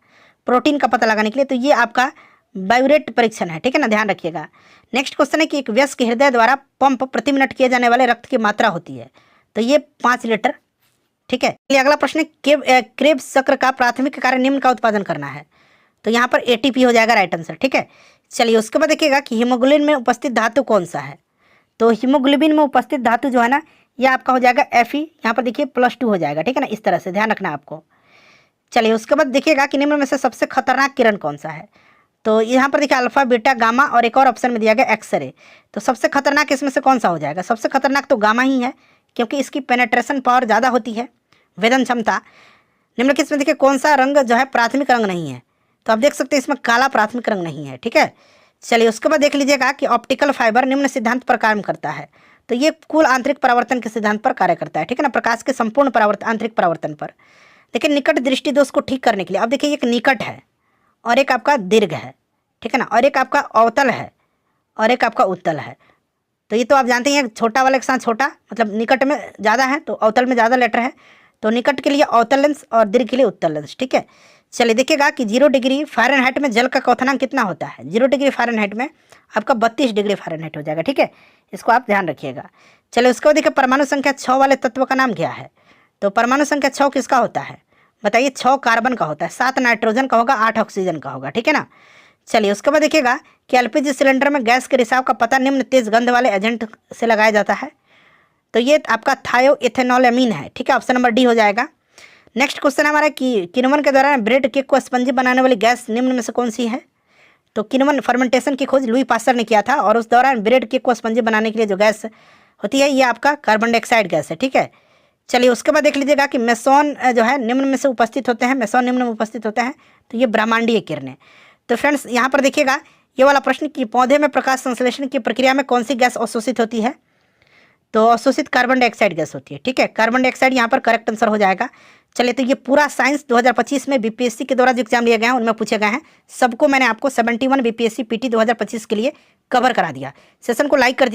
प्रोटीन का पता लगाने के लिए, तो ये आपका बायोरेट परीक्षण है, ठीक है ना, ध्यान रखिएगा। नेक्स्ट क्वेश्चन है कि एक वयस्क हृदय द्वारा पंप प्रति मिनट किए जाने वाले रक्त की मात्रा होती है, तो ये 5 लीटर, ठीक है। चलिए अगला प्रश्न है क्रेब्स चक्र का प्राथमिक कार्य निम्न का उत्पादन करना है, तो यहाँ पर ATP हो जाएगा राइट आंसर, ठीक है। चलिए उसके बाद देखिएगा कि हीमोग्लोबिन में उपस्थित धातु कौन सा है, तो हीमोग्लोबिन में उपस्थित धातु जो है ना ये आपका हो जाएगा Fe, यहाँ पर देखिए +2 हो जाएगा, ठीक है ना, इस तरह से ध्यान रखना आपको। चलिए उसके बाद देखिएगा कि निम्न में से सबसे खतरनाक किरण कौन सा है, तो यहाँ पर देखिए अल्फा, बीटा, गामा और एक और ऑप्शन में दिया गया एक्सरे। तो सबसे खतरनाक इसमें से कौन सा हो जाएगा? सबसे खतरनाक तो गामा ही है, क्योंकि इसकी पेनेट्रेशन पावर ज़्यादा होती है, वेदन क्षमता। निम्नलिखित में देखिए कौन सा रंग जो है प्राथमिक रंग नहीं है? तो आप देख सकते हैं इसमें काला प्राथमिक रंग नहीं है, ठीक है। चलिए उसके बाद देख लीजिएगा कि ऑप्टिकल फाइबर निम्न सिद्धांत पर कार्य करता है। तो ये कुल आंतरिक परावर्तन के सिद्धांत पर कार्य करता है, ठीक है ना, प्रकाश के संपूर्ण परावर्तन आंतरिक परावर्तन पर। लेकिन निकट दृष्टि दोष को ठीक करने के लिए अब देखिए एक निकट है और एक आपका दीर्घ है, ठीक है ना, और एक आपका अवतल है और एक आपका उत्तल है। तो ये तो आप जानते हैं छोटा वाले के साथ छोटा, मतलब निकट में ज़्यादा है तो अवतल में ज़्यादा लेटर है। तो निकट के लिए अवतल लेंस और दीर्घ के लिए उत्तल लेंस, ठीक है। चलिए देखिएगा कि 0 डिग्री फ़ारेनहाइट में जल का क्वथनांक कितना होता है? 0 डिग्री फ़ारेनहाइट में आपका 32 डिग्री फ़ारेनहाइट हो जाएगा, ठीक है। इसको आप ध्यान रखिएगा। चलिए उसके बाद देखिए परमाणु संख्या 6 वाले तत्व का नाम क्या है? तो परमाणु संख्या 6 किसका होता है? बताइए। 6 कार्बन का होता है, 7 नाइट्रोजन का होगा, 8 ऑक्सीजन का होगा, ठीक है ना। चलिए उसके बाद देखिएगा कि एलपीजी सिलेंडर में गैस के रिसाव का पता निम्न तेज गंध वाले एजेंट से लगाया जाता है। तो ये आपका थायोइथेनॉलएमीन है, ठीक है, ऑप्शन नंबर डी हो जाएगा। नेक्स्ट क्वेश्चन हमारा कि किण्वन के दौरान ब्रेड केक को स्पंजी बनाने वाली गैस निम्न में से कौन सी है? तो किण्वन फर्मेंटेशन की खोज लुई पास्चर ने किया था और उस दौरान ब्रेड केक को स्पंजी बनाने के लिए जो गैस होती है ये आपका कार्बन डाइऑक्साइड गैस है, ठीक है। चलिए उसके बाद देख लीजिएगा कि मेसोन जो है निम्न में से उपस्थित होते हैं, मेसोन निम्न में उपस्थित होते हैं। तो ये ब्रह्मांडीय किरणें। तो फ्रेंड्स यहाँ पर देखिएगा ये वाला प्रश्न कि पौधे में प्रकाश संश्लेषण की प्रक्रिया में कौन सी गैस अवशोषित होती है? तो अवशोषित कार्बन डाइऑक्साइड गैस होती है, ठीक है। कार्बन डाइऑक्साइड यहाँ पर करेक्ट आंसर हो जाएगा। चलिए तो ये पूरा साइंस 2025 में बीपीएससी के द्वारा जो एग्जाम लिए गए हैं उनमें पूछे गए हैं, सबको मैंने आपको 71 बीपीएससी पीटी 2025 के लिए कवर करा दिया। सेशन को लाइक कर